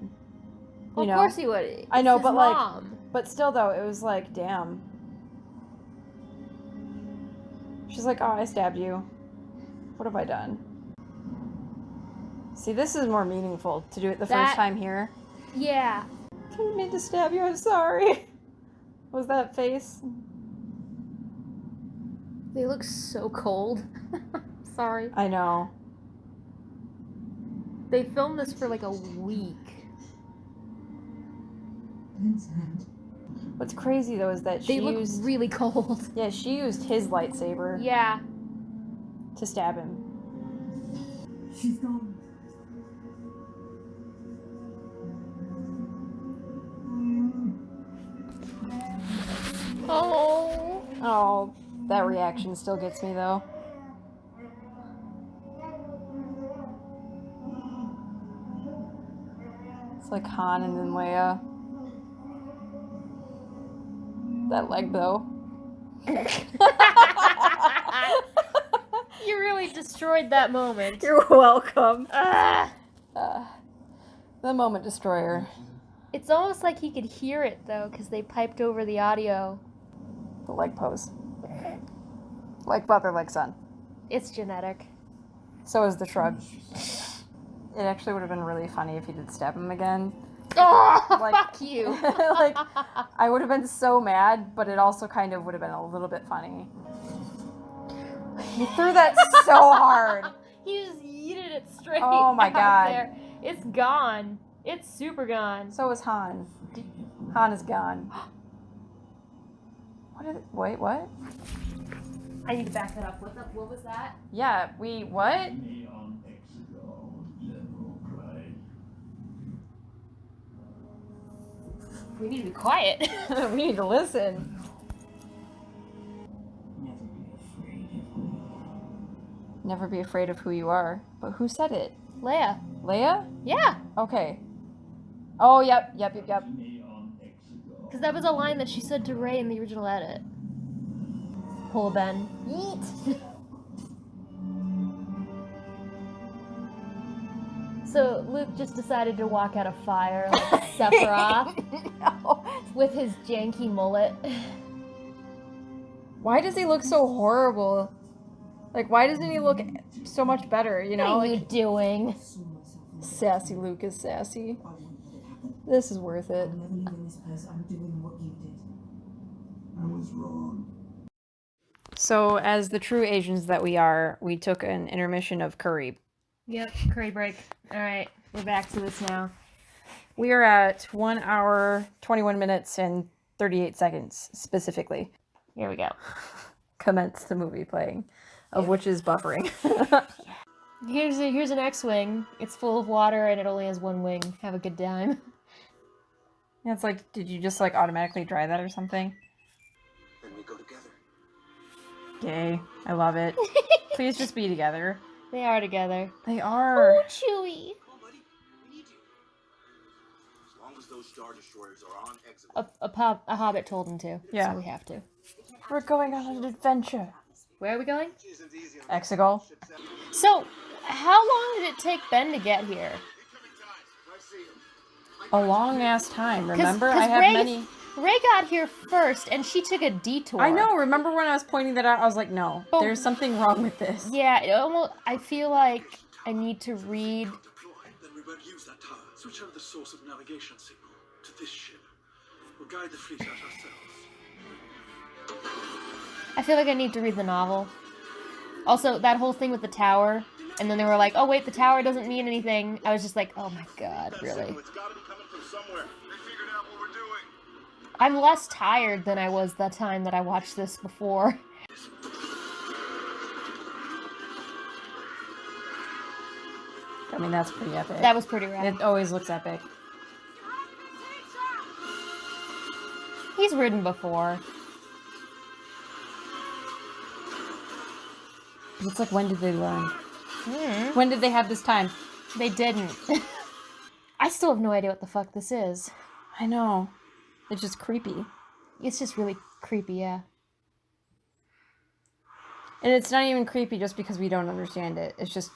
Well, You of know? course he would. I know, It's his but, like- mom. But still, though, it was like, damn. She's like, oh, I stabbed you. What have I done? See, this is more meaningful to do it the first time here. Yeah. Didn't mean to stab you, I'm sorry. Was that face? They look so cold. Sorry. I know. They filmed this for like a week. Vincent. What's crazy, though, is that she They look used... really cold. Yeah, she used his lightsaber Yeah. to stab him. She's gone. Oh. Oh, that reaction still gets me, though. It's like Han and then Leia. That leg, though. You really destroyed that moment. You're welcome. Ah. The moment destroyer. It's almost like he could hear it, though, because they piped over the audio. The leg pose. Like father, like son. It's genetic. So is the shrug. It actually would have been really funny if he did stab him again. Oh, Like- fuck you. Like, I would have been so mad, but it also kind of would have been a little bit funny. He threw that so hard. He just yeeted it straight Oh my out God. there. It's gone. It's super gone. So is Han. Han is gone. Wait, what? I need to back that up. What was that? Yeah, what? Neon Mexico, General Pride. We need to be quiet. We need to listen. Never be afraid of who you are. Never be afraid of who you are. But who said it? Leia. Leia? Yeah. Okay. Oh, yep. Because that was a line that she said to Rey in the original edit. Pull Ben. Yeet. So Luke just decided to walk out of fire like Sephiroth No. with his janky mullet. Why does he look so horrible? Like, why doesn't he look so much better, you know? What are you Like, doing? sassy Luke is sassy. This is worth it. I'm never leaving this place. I'm doing what you did. I was wrong. So, as the true Asians that we are, we took an intermission of curry. Yep, curry break. Alright, we're back to this now. We are at 1 hour, 21 minutes, and 38 seconds, specifically. Here we go. Commence the movie playing, of which is buffering. Here's an X-Wing. It's full of water and it only has one wing. Have a good time. Yeah, it's like, did you just, like, automatically dry that or something? Then we go together. Gay. I love it. Please just be together. They are together. They are. Oh, Chewie! Come on, buddy. We need you. As long as those Star Destroyers are on exit. A hobbit told him to. Yeah. So we have to. We're going on an adventure. Where are we going? Exegol. So, how long did it take Ben to get here? A long ass time. Remember, 'Cause I have Rey- many. Rey got here first, and she took a detour. I know. Remember when I was pointing that out? I was like, no, But- there's something wrong with this. Yeah, it almost. I feel like I need to read. Then we won't use that tower. Switch over the source of navigation signal to this ship. We'll guide the fleet out ourselves. I feel like I need to read the novel. Also, that whole thing with the tower, and then they were like, "Oh wait, the tower doesn't mean anything." I was just like, "Oh my god, really?" It's gotta be coming from somewhere. They figured out what we're doing. I'm less tired than I was the time that I watched this before. I mean, that's pretty epic. That was pretty rad. It always looks epic. He's ridden before. It's like, when did they learn? Hmm. When did they have this time? They didn't. I still have no idea what the fuck this is. I know. It's just creepy. It's just really creepy, yeah. And it's not even creepy just because we don't understand it. It's just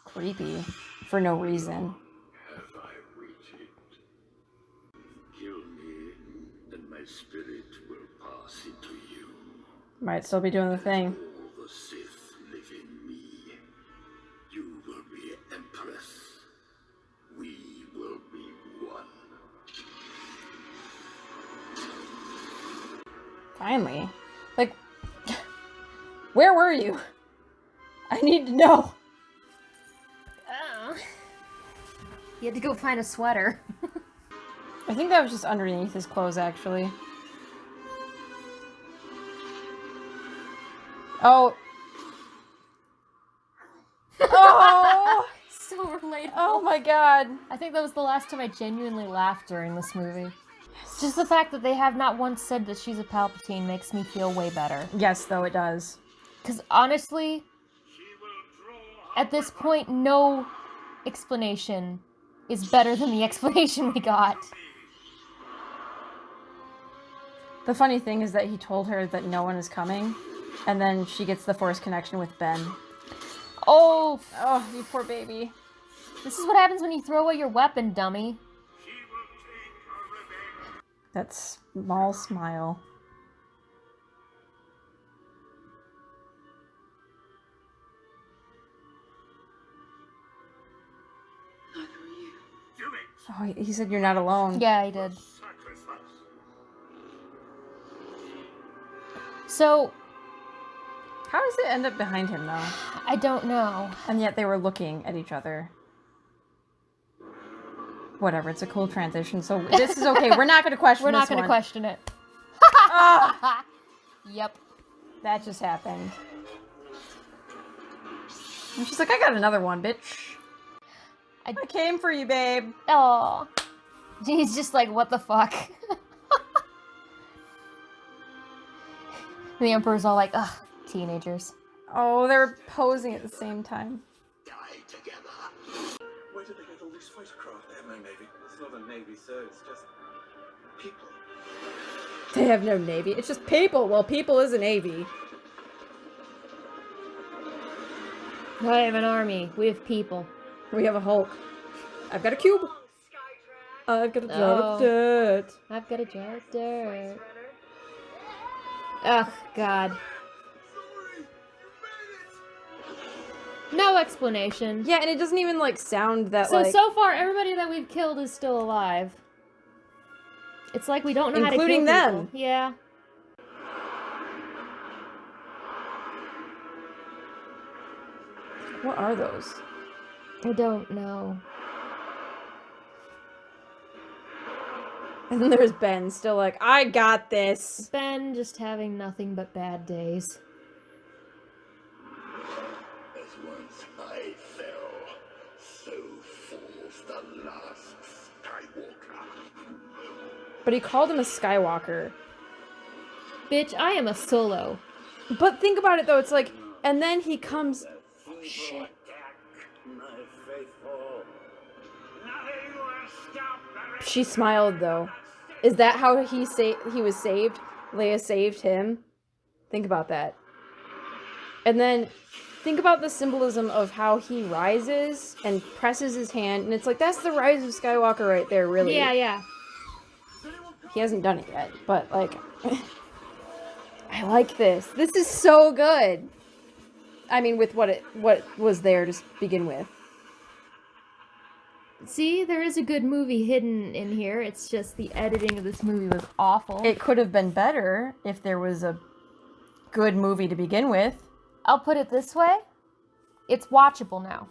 creepy for no reason. Have I waited? Kill me, and my spirit will pass into you. Might still be doing the thing. All the Sith live in me. You will be Empress. We will be one. Finally. Like, where were you? I need to know. Oh. You had to go find a sweater. I think that was just underneath his clothes, actually. Oh. Oh! So relatable. Oh my god. I think that was the last time I genuinely laughed during this movie. It's just the fact that they have not once said that she's a Palpatine makes me feel way better. Yes, though, it does. Because honestly, at this point, no explanation is better than the explanation we got. The funny thing is that he told her that no one is coming, and then she gets the Force connection with Ben. Oh, Oh, you poor baby. this is what happens when you throw away your weapon, dummy. That small smile. Oh, he said you're not alone. Yeah, I did. So, How does it end up behind him, though? I don't know. And yet they were looking at each other. Whatever, it's a cool transition, so this is okay. We're not going to question We're not this going to one. question it. Ah, Yep. that just happened. And she's like, I got another one, bitch. I came for you, babe. Oh. He's just like, what the fuck? The Emperor's all like, ugh, teenagers. Oh, they're posing at the same time. Die together. Where did they get all these photocraft? They have no navy. It's not a navy, sir. It's just people. They have no navy. It's just people. Well, people is a navy. I have an army. We have people. We have a Hulk. I've got a cube. I've got a jar of dirt. I've got a jar of dirt. Ugh, God. No explanation. Yeah, and it doesn't even, like, sound that, So far, everybody that we've killed is still alive. It's like we don't know how to kill people. Including them. Yeah. What are those? I don't know. And then there's Ben, still like, I got this. Ben just having nothing but bad days. As once I fell, so falls the last Skywalker. But he called him a Skywalker. Bitch, I am a Solo. But think about it, though. It's like, and then he comes... Oh, shit. My faithful. Nothing will stop the She smiled, though. Is that how he was saved? Leia saved him? Think about that. And then, think about the symbolism of how he rises and presses his hand, and it's like, that's the Rise of Skywalker right there, really. Yeah, yeah. He hasn't done it yet, but, like... I like this. This is so good. I mean, with what was there to begin with. See, there is a good movie hidden in here. It's just the editing of this movie was awful. It could have been better if there was a good movie to begin with. I'll put it this way. It's watchable now.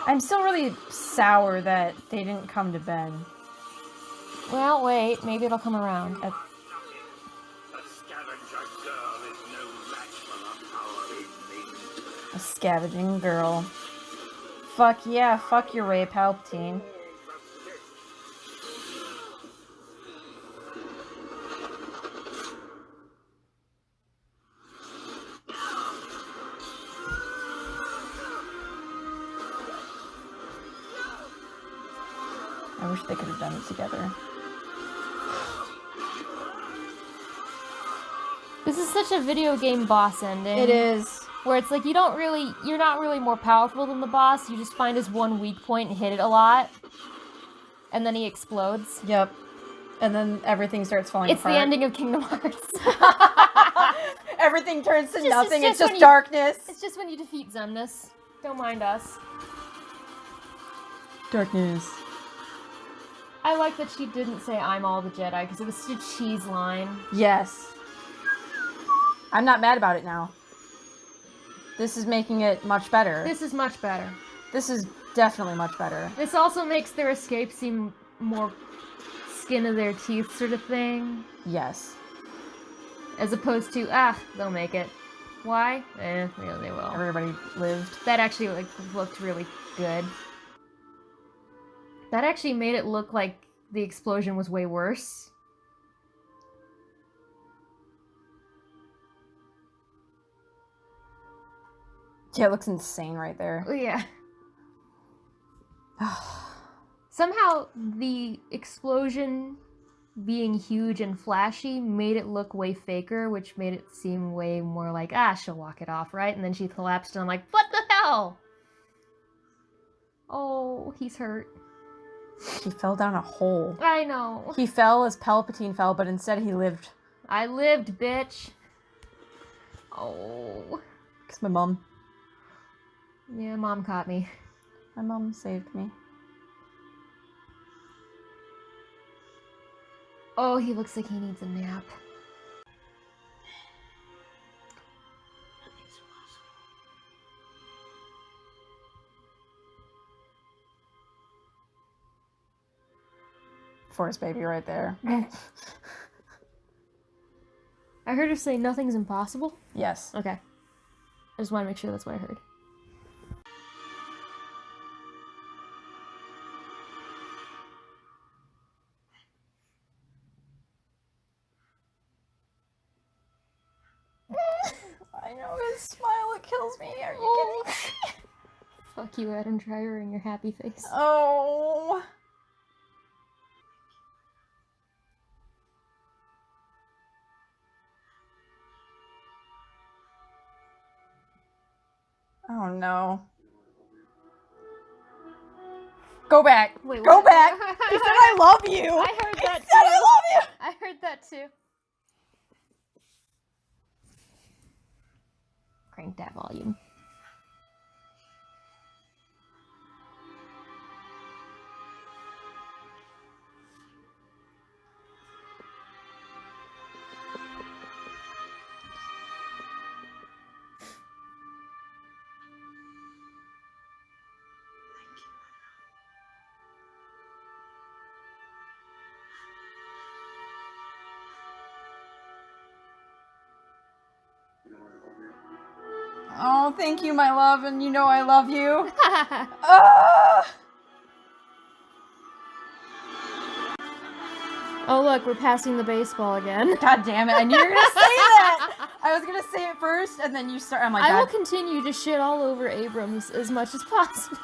I'm still really sour that they didn't come to Ben. Well, wait. Maybe it'll come around. A scavenger girl is no match for the power in me. A scavenging girl. Fuck yeah, fuck your Ray Palpatine. I wish they could have done it together. This is such a video game boss ending. It is. Where it's like you're not really more powerful than the boss. You just find his one weak point and hit it a lot. And then he explodes. Yep. And then everything starts falling It's apart. the ending of Kingdom Hearts. Everything turns to nothing. It's when just you- darkness. It's just when you defeat Zemnis. Don't mind us. Darkness. I like that she didn't say I'm all the Jedi, because it was such a cheese line. Yes. I'm not mad about it now. This is making it much better. This is much better. This is definitely much better. This also makes their escape seem more skin of their teeth sort of thing. Yes. As opposed to, they'll make it. Why? Yeah, they will. Everybody lived. That actually looked really good. That actually made it look like the explosion was way worse. Yeah, it looks insane right there. Oh, yeah. Somehow, the explosion being huge and flashy made it look way faker, which made it seem way more like, she'll walk it off, right? And then she collapsed, and I'm like, what the hell? Oh, he's hurt. He fell down a hole. I know. He fell as Palpatine fell, but instead he lived. I lived, bitch. Oh. Because my mom. Yeah, Mom caught me. My mom saved me. Oh, he looks like he needs a nap. Force baby right there. I heard her say nothing's impossible. Yes. Okay. I just want to make sure that's what I heard. I know his smile, it kills me. Are you kidding me? Fuck you, Adam Driver, and your happy face. Oh. Oh no. Go back. Wait, Go what? back. He said I love you. I heard that He said I love you. I heard that too. Crank that volume. Oh, thank you, my love, and you know I love you. Ah! Oh look, we're passing the baseball again. God damn it! I knew you were gonna say that. I was gonna say it first, and then you start. I'm like, I will God. continue to shit all over Abrams as much as possible.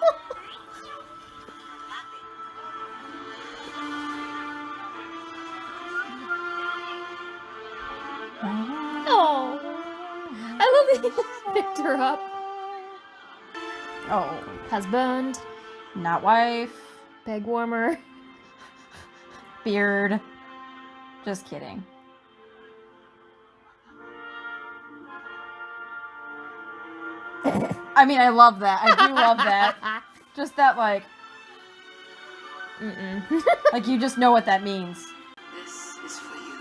Oh, I love that he just picked her up. Oh, Husband, not wife, bag warmer. beard. Just kidding. I mean, I love that. I do love that. Just that, like, like you just know what that means. This is for you.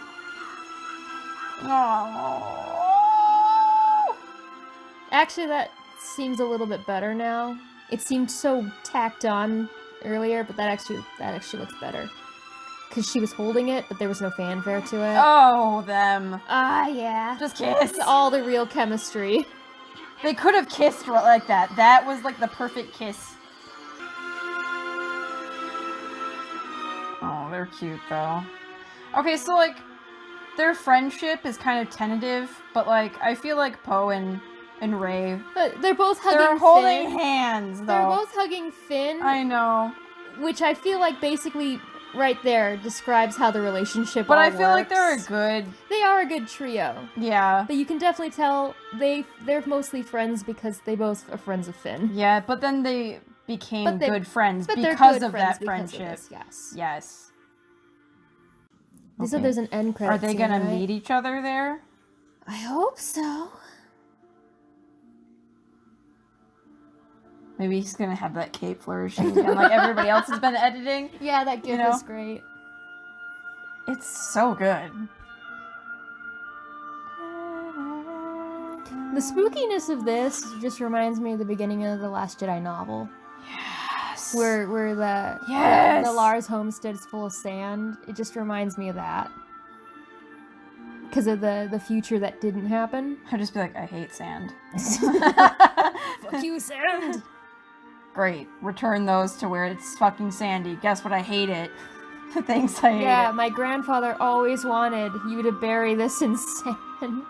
Oh. Actually, that seems a little bit better now. It seemed so tacked on earlier, but that actually looks better. Because she was holding it, but there was no fanfare to it. Oh, them. Ah, yeah. Just kiss. It's all the real chemistry. They could have kissed like that. That was like the perfect kiss. Oh, they're cute though. Okay, so like their friendship is kind of tentative, but like I feel like Poe and Rey, But they're both hugging they're holding Finn. hands though. They're both hugging Finn, I know. which I feel like basically right there describes how the relationship But all I feel like they're a works. good. They are a good trio. Yeah. But you can definitely tell they're mostly friends because they both are friends of Finn. Yeah, but then they became good friends But they're because good of friends that because of friendship. this, yes. Yes. They said Okay. there's an end credit Are they scene, gonna right? meet each other there? I hope so. Maybe he's gonna have that cape flourishing again, like everybody else has been editing. Yeah, that gif know? is great. It's so good. The spookiness of this just reminds me of the beginning of the Last Jedi novel. Yes. Where the Yes. the Lars homestead is full of sand. It just reminds me of that. Because of the future that didn't happen. I'd just be like, I hate sand. Fuck you, sand! Great. Return those to where it's fucking sandy. Guess what? I hate it. Thanks, I hate Yeah, it. my grandfather always wanted you to bury this in sand.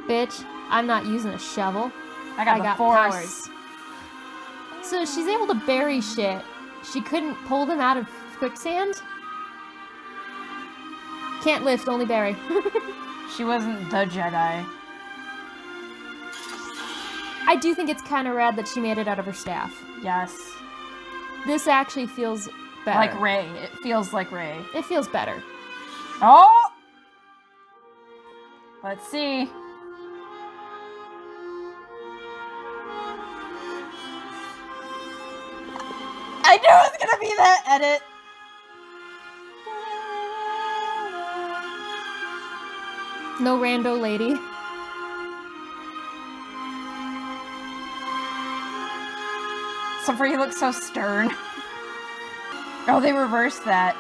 Bitch, I'm not using a shovel. I got the force. powers. So she's able to bury shit. She couldn't pull them out of quicksand? Can't lift, only bury. She wasn't the Jedi. I do think it's kind of rad that she made it out of her staff. Yes. This actually feels better. Like Rey. It feels like Rey. It feels better. Oh! Let's see. I knew it was gonna be that edit. No rando lady. Somebody looks so stern. Oh, they reversed that.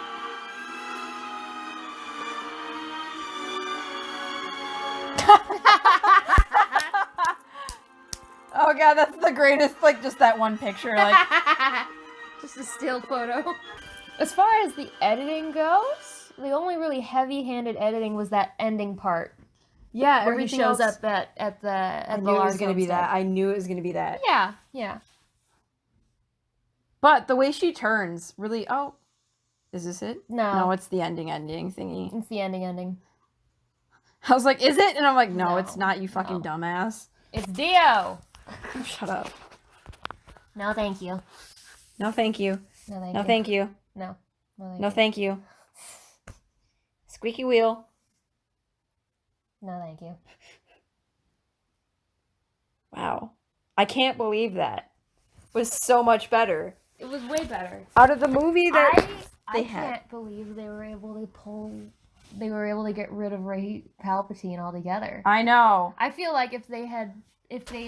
god, that's the greatest, like, just that one picture, like... Just a still photo. As far as the editing goes, the only really heavy-handed editing was that ending part. Yeah, Where he everything shows else... up at the I knew it was going to be that. I knew it was going to be that. Yeah, yeah. But the way she turns, really... Oh, is this it? No. No, it's the ending thingy. It's the ending. I was like, is it? And I'm like, no, No, it's not, you fucking no. dumbass. It's Dio! Shut up. No, thank you. No, thank you. No, thank No, you. thank you. No. No, thank you. Squeaky wheel. No, thank you. Wow. I can't believe that. It was so much better. It was way better. Out of the movie that I can't believe they were able to get rid of Ray Palpatine altogether. I know. I feel like if they'd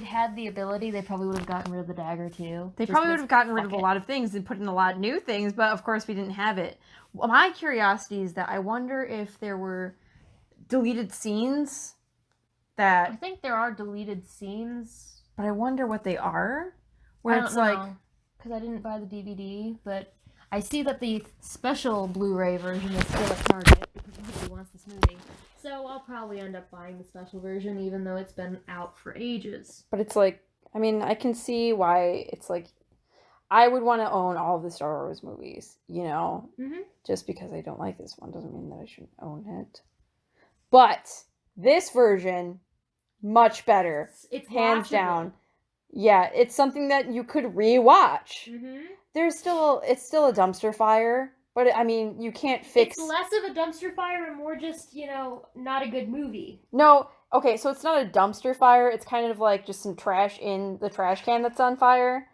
had the ability, they probably would have gotten rid of the dagger too. They probably would have gotten rid of a lot of things and put in a lot of new things, but of course we didn't have it. Well, my curiosity is that I wonder if there were deleted scenes I that... think there are deleted scenes. But I wonder what they are. Where it's like... Because I didn't buy the DVD, but I see that the special Blu-ray version is still at Target because nobody wants this movie. So I'll probably end up buying the special version, even though it's been out for ages. But it's like... I mean, I can see why it's like... I would want to own all of the Star Wars movies, you know? Mm-hmm. Just because I don't like this one doesn't mean that I shouldn't own it. But this version, much better. It's hands watchable. down. Yeah, it's something that you could rewatch. Mm-hmm. It's still a dumpster fire, but I mean, you can't fix... It's less of a dumpster fire and more just, not a good movie. No, okay, so it's not a dumpster fire. It's kind of like just some trash in the trash can that's on fire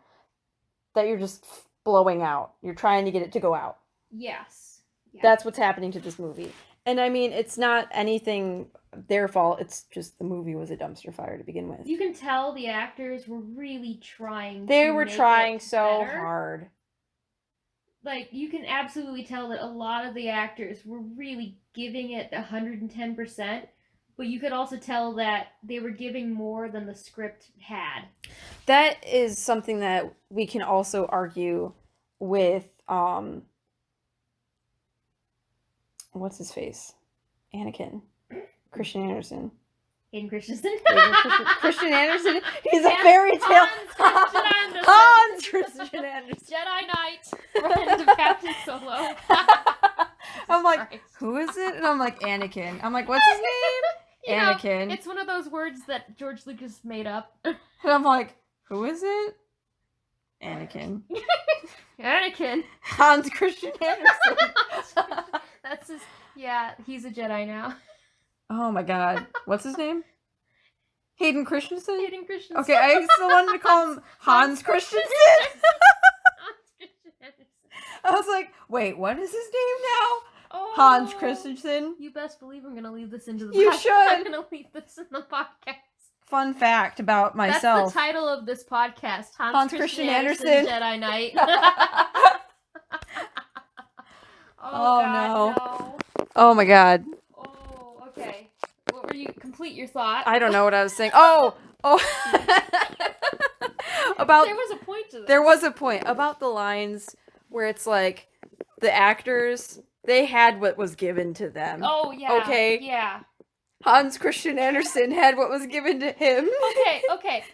that you're just blowing out. You're trying to get it to go out. Yes. Yeah. That's what's happening to this movie. And I mean, it's not anything their fault. It's just the movie was a dumpster fire to begin with. You can tell the actors were really trying. They were trying so better. hard. Like, you can absolutely tell that a lot of the actors were really giving it 110%, but you could also tell that they were giving more than the script had. That is something that we can also argue with, what's his face? Anakin. Christian Anderson. Hayden Christensen. Christian Anderson? He's a fairy tale. Hans Christian Anderson. Jedi Knight. Friend of Captain Solo. I'm like, who is it? And I'm like, Anakin. I'm like, what's his name? Anakin. It's one of those words that George Lucas made up. And I'm like, who is it? Anakin. Anakin. Hans Christian Andersen. That's his... Yeah, he's a Jedi now. Oh my god. What's his name? Hayden Christensen? Hayden Christensen. Okay, I still wanted to call him Hans Christensen. Hans Christian Andersen. I was like, wait, what is his name now? Oh, Hans Christensen. You best believe I'm gonna leave this into the You podcast. should. I'm gonna leave this in the podcast. Fun fact about myself. That's the title of this podcast. Hans Christian Andersen. Jedi Knight. Oh, God, no. Oh my god. Oh, okay. What were you? Complete your thought. I don't know what I was saying. Oh. About there was a point to this. There was a point about the lines where it's like the actors, they had what was given to them. Oh yeah. Okay. Yeah. Hans Christian Andersen had what was given to him. Okay.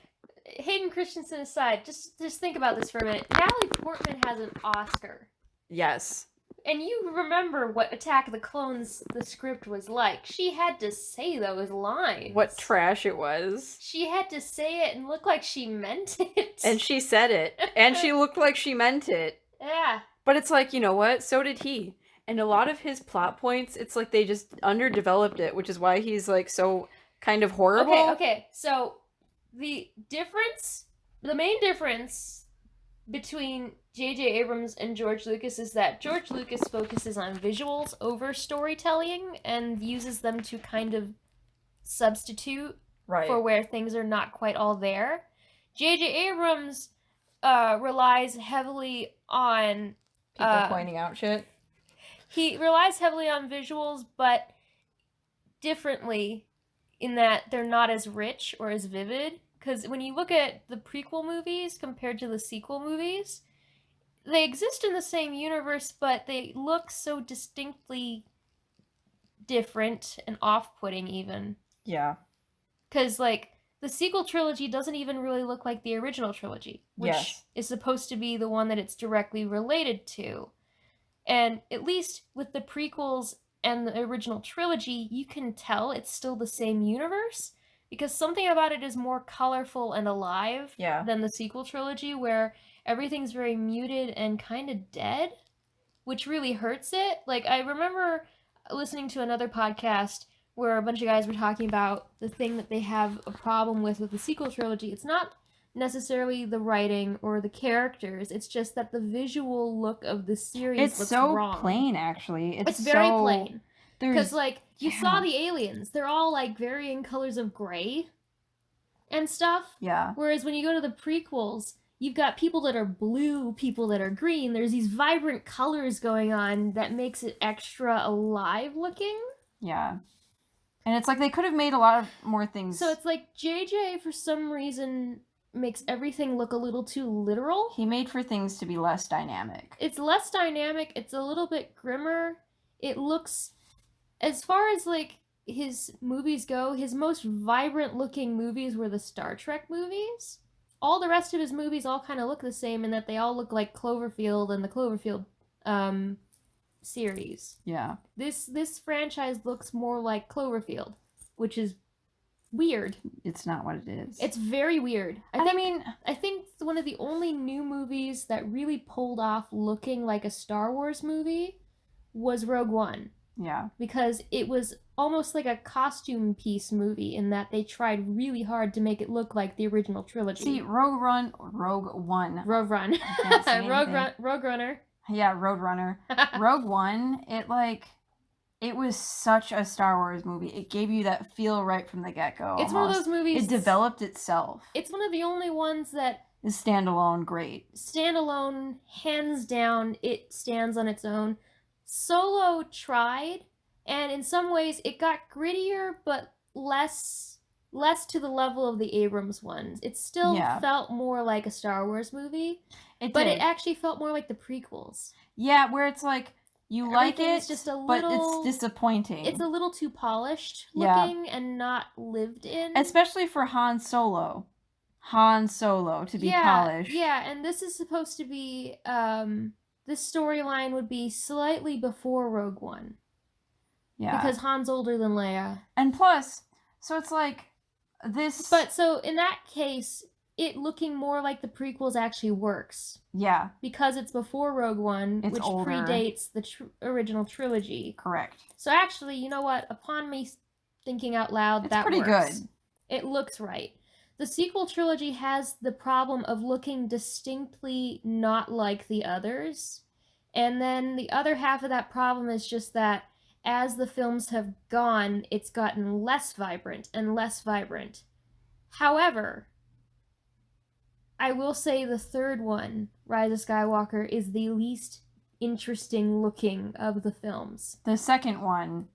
Hayden Christensen aside, just think about this for a minute. Natalie Portman has an Oscar. Yes. And you remember what Attack of the Clones, the script was like. She had to say those lines. What trash it was. She had to say it and look like she meant it. And she said it. And she looked like she meant it. Yeah. But it's like, you know what? So did he. And a lot of his plot points, it's like they just underdeveloped it, which is why he's like so kind of horrible. Okay. So the main difference between J.J. Abrams and George Lucas is that George Lucas focuses on visuals over storytelling and uses them to kind of substitute for where things are not quite all there. J.J. Abrams relies heavily on... People pointing out shit. He relies heavily on visuals, but differently in that they're not as rich or as vivid. Because when you look at the prequel movies compared to the sequel movies, they exist in the same universe, but they look so distinctly different and off-putting even. Yeah. Because, like, the sequel trilogy doesn't even really look like the original trilogy, which is supposed to be the one that it's directly related to. And at least with the prequels and the original trilogy, you can tell it's still the same universe, because something about it is more colorful and alive than the sequel trilogy, where everything's very muted and kind of dead, which really hurts it. Like, I remember listening to another podcast where a bunch of guys were talking about the thing that they have a problem with the sequel trilogy. It's not necessarily the writing or the characters, it's just that the visual look of the series looks so wrong. Plain, actually. It's very so plain. Because, like, you saw the aliens. They're all, like, varying colors of gray and stuff. Yeah. Whereas when you go to the prequels, you've got people that are blue, people that are green. There's these vibrant colors going on that makes it extra alive looking. Yeah. And it's like they could have made a lot of more things. So it's like JJ, for some reason, makes everything look a little too literal. He made for things to be less dynamic. It's less dynamic. It's a little bit grimmer. It looks, as far as, like, his movies go, his most vibrant looking movies were the Star Trek movies. All the rest of his movies all kind of look the same in that they all look like Cloverfield and the Cloverfield series. Yeah. This franchise looks more like Cloverfield, which is weird. It's not what it is. It's very weird. I think one of the only new movies that really pulled off looking like a Star Wars movie was Rogue One. Yeah. Because it was almost like a costume piece movie in that they tried really hard to make it look like the original trilogy. See, Rogue One. Rogue Run. Rogue Runner. Yeah, Roadrunner. Rogue One, it was such a Star Wars movie. It gave you that feel right from the get-go. It's one of those movies. It developed itself. It's one of the only ones that is standalone great. Standalone, hands down, it stands on its own. Solo tried, and in some ways it got grittier, but less to the level of the Abrams ones. It still felt more like a Star Wars movie, it actually felt more like the prequels. Yeah, where it's like, you like it, just a but little, it's disappointing. It's a little too polished looking and not lived in. Especially for Han Solo. To be polished. Yeah, and this is supposed to be, this storyline would be slightly before Rogue One. Yeah. Because Han's older than Leia. And plus, so it's like, this... But, so, in that case, it looking more like the prequels actually works. Yeah. Because it's before Rogue One, which older. Predates the original trilogy. Correct. So actually, you know what? Upon me thinking out loud, that pretty works. Good. It looks right. The sequel trilogy has the problem of looking distinctly not like the others. And then the other half of that problem is just that as the films have gone, it's gotten less vibrant and less vibrant. However, I will say the third one, Rise of Skywalker, is the least interesting looking of the films. The second one,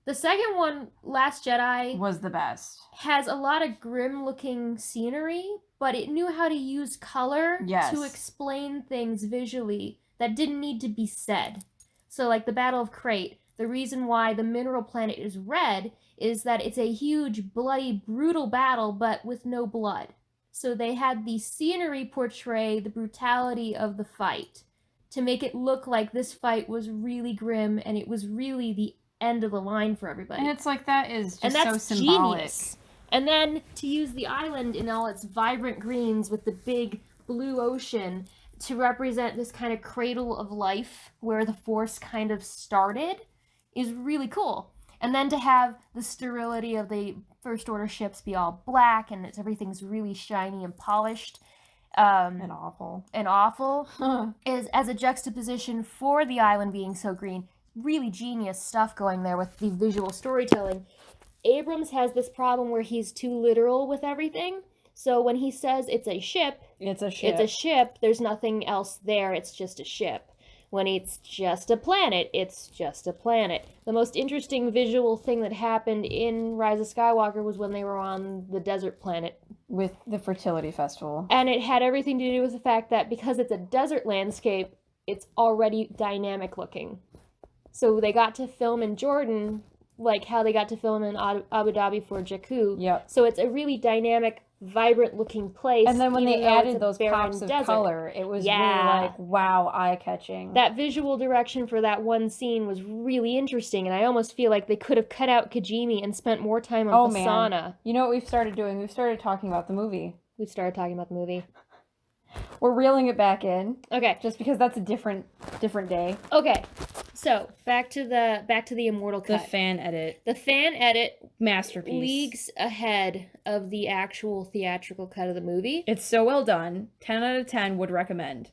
Last Jedi, was the best. Has a lot of grim looking scenery, but it knew how to use color to explain things visually that didn't need to be said. So like the Battle of Crate, the reason why the mineral planet is red is that it's a huge, bloody, brutal battle, but with no blood. So they had the scenery portray the brutality of the fight to make it look like this fight was really grim and it was really the end of the line for everybody. And it's like, that is just that's so symbolic. Genius. And then to use the island in all its vibrant greens with the big blue ocean to represent this kind of cradle of life where the Force kind of started is really cool. And then to have the sterility of the First Order ships be all black and everything's really shiny and polished. And awful. Is as a juxtaposition for the island being so green. Really genius stuff going there with the visual storytelling. Abrams has this problem where he's too literal with everything. So when he says it's a ship, there's nothing else there, it's just a ship. When it's just a planet, it's just a planet. The most interesting visual thing that happened in Rise of Skywalker was when they were on the desert planet. With the fertility festival. And it had everything to do with the fact that because it's a desert landscape, it's already dynamic looking. So they got to film in Jordan, like how they got to film in Abu Dhabi for Jakku. Yep. So it's a really dynamic, vibrant looking place. And then when they even though it's added a those barren pops of desert. color, it was Yeah. really like, wow, eye-catching. That visual direction for that one scene was really interesting, and I almost feel like they could have cut out Kajimi and spent more time on Pasana. Man. You know what we've started doing? We've started talking about the movie. We started talking about the movie. We're reeling it back in. Okay. Just because that's a different day. Okay. So back to the Immortal The cut. fan edit. The fan edit Masterpiece. leagues ahead of the actual theatrical cut of the movie. It's so well done. 10 out of 10 would recommend.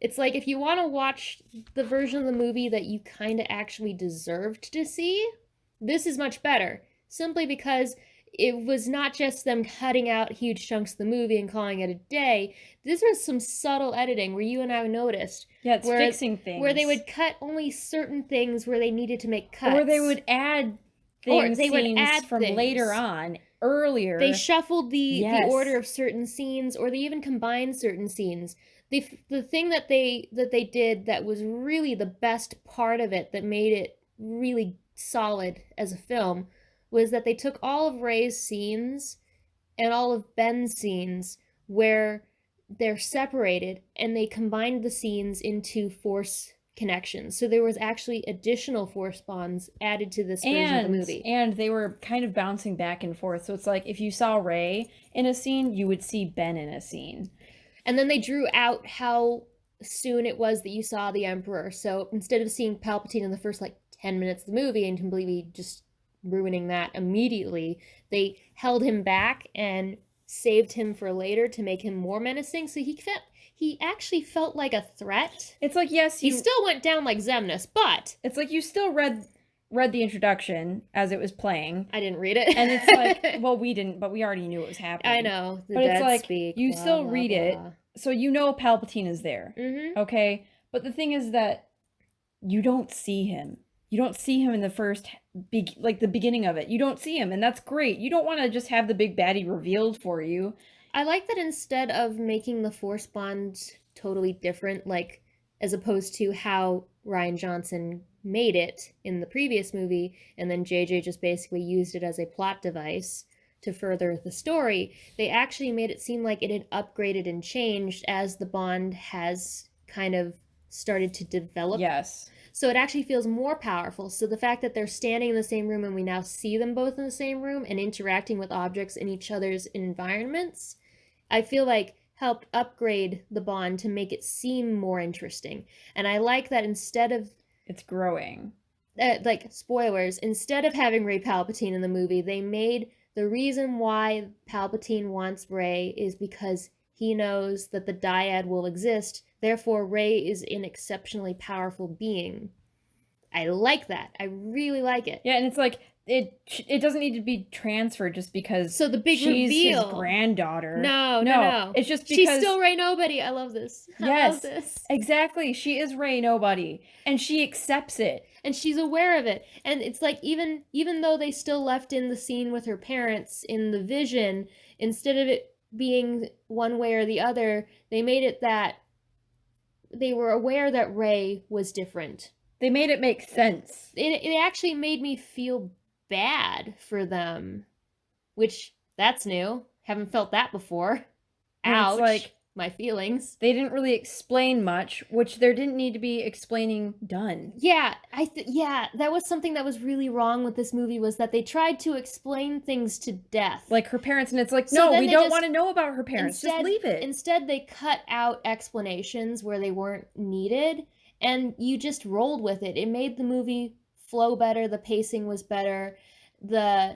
It's like if you want to watch the version of the movie that you kind of actually deserved to see, this is much better. Simply because it was not just them cutting out huge chunks of the movie and calling it a day. This was some subtle editing where you and I noticed. Yeah, it's fixing things. Where they would cut only certain things where they needed to make cuts. Or they would add things from later on, earlier. They shuffled the order of certain scenes, or they even combined certain scenes. The thing that they did that was really the best part of it, that made it really solid as a film, was that they took all of Rey's scenes and all of Ben's scenes where they're separated, and they combined the scenes into Force connections. So there was actually additional Force bonds added to this version of the movie. And they were kind of bouncing back and forth. So it's like if you saw Rey in a scene, you would see Ben in a scene. And then they drew out how soon it was that you saw the Emperor. So instead of seeing Palpatine in the first 10 minutes of the movie and completely just ruining that immediately, they held him back and saved him for later to make him more menacing. So he actually felt like a threat. It's like, yes, he still went down like Xemnas, but it's like you still read the introduction as it was playing. I didn't read it. And it's like, well, we didn't, but we already knew it was happening. I know. But it's like, you still read it, so you know Palpatine is there. Mm-hmm. Okay? But the thing is that you don't see him. You don't see him in the first, the beginning of it. You don't see him, and that's great. You don't want to just have the big baddie revealed for you. I like that instead of making the Force bonds totally different, as opposed to how Rian Johnson made it in the previous movie, and then JJ just basically used it as a plot device to further the story, they actually made it seem like it had upgraded and changed as the bond has kind of started to develop. Yes. So it actually feels more powerful. So the fact that they're standing in the same room and we now see them both in the same room and interacting with objects in each other's environments, I feel like helped upgrade the bond to make it seem more interesting. And I like that instead of... It's growing. Spoilers, instead of having Rey Palpatine in the movie, they made the reason why Palpatine wants Rey is because he knows that the dyad will exist. Therefore, Rey is an exceptionally powerful being. I like that. I really like it. Yeah, and it's like, it doesn't need to be transferred just because so the big she's reveal. His granddaughter. No. It's just because... She's still Rey Nobody. I love this. I love this. Exactly. She is Rey Nobody. And she accepts it. And she's aware of it. And it's like, even though they still left in the scene with her parents in the vision, instead of it being one way or the other, they made it that they were aware that Rey was different. They made it make sense. It actually made me feel bad for them, which, that's new. Haven't felt that before. Ouch. It's my feelings. They didn't really explain much, which there didn't need to be explaining done. Yeah, that was something that was really wrong with this movie, was that they tried to explain things to death. Like her parents, and it's like, So no, we don't want to know about her parents. Just leave it. Instead, they cut out explanations where they weren't needed, and you just rolled with it. It made the movie flow better, the pacing was better, the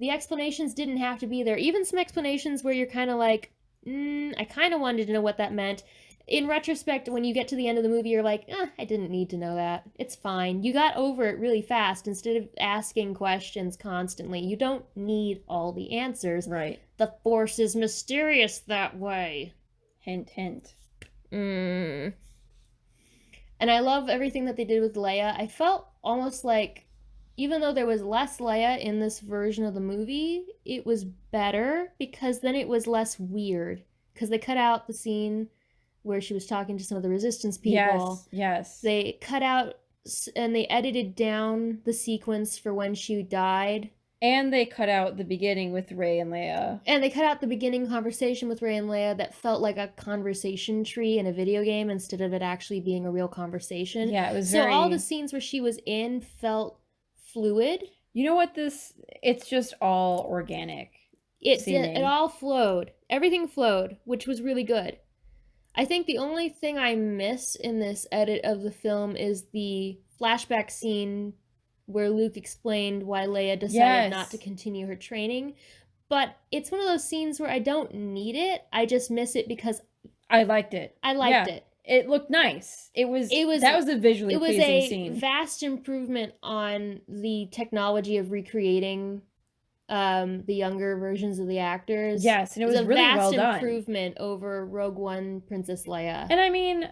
explanations didn't have to be there. Even some explanations where you're kind of like, I kind of wanted to know what that meant. In retrospect, when you get to the end of the movie, you're like, I didn't need to know that. It's fine. You got over it really fast instead of asking questions constantly. You don't need all the answers. Right. The Force is mysterious that way. Hint, hint. And I love everything that they did with Leia. I felt almost like, even though there was less Leia in this version of the movie, it was better because then it was less weird. Because they cut out the scene where she was talking to some of the Resistance people. Yes. They cut out and they edited down the sequence for when she died. And they cut out the beginning with Rey and Leia. And they cut out the beginning conversation with Rey and Leia that felt like a conversation tree in a video game instead of it actually being a real conversation. Yeah, it was so all the scenes where she was in felt fluid. You know what it's just all organic. It all flowed. Everything flowed, which was really good. I think the only thing I miss in this edit of the film is the flashback scene where Luke explained why Leia decided not to continue her training. But it's one of those scenes where I don't need it. I just miss it because I liked it. I liked it. It looked nice. That was a visually pleasing scene. It was a vast improvement on the technology of recreating the younger versions of the actors. Yes, and it was really well done. It was a vast improvement over Rogue One, Princess Leia. And I mean,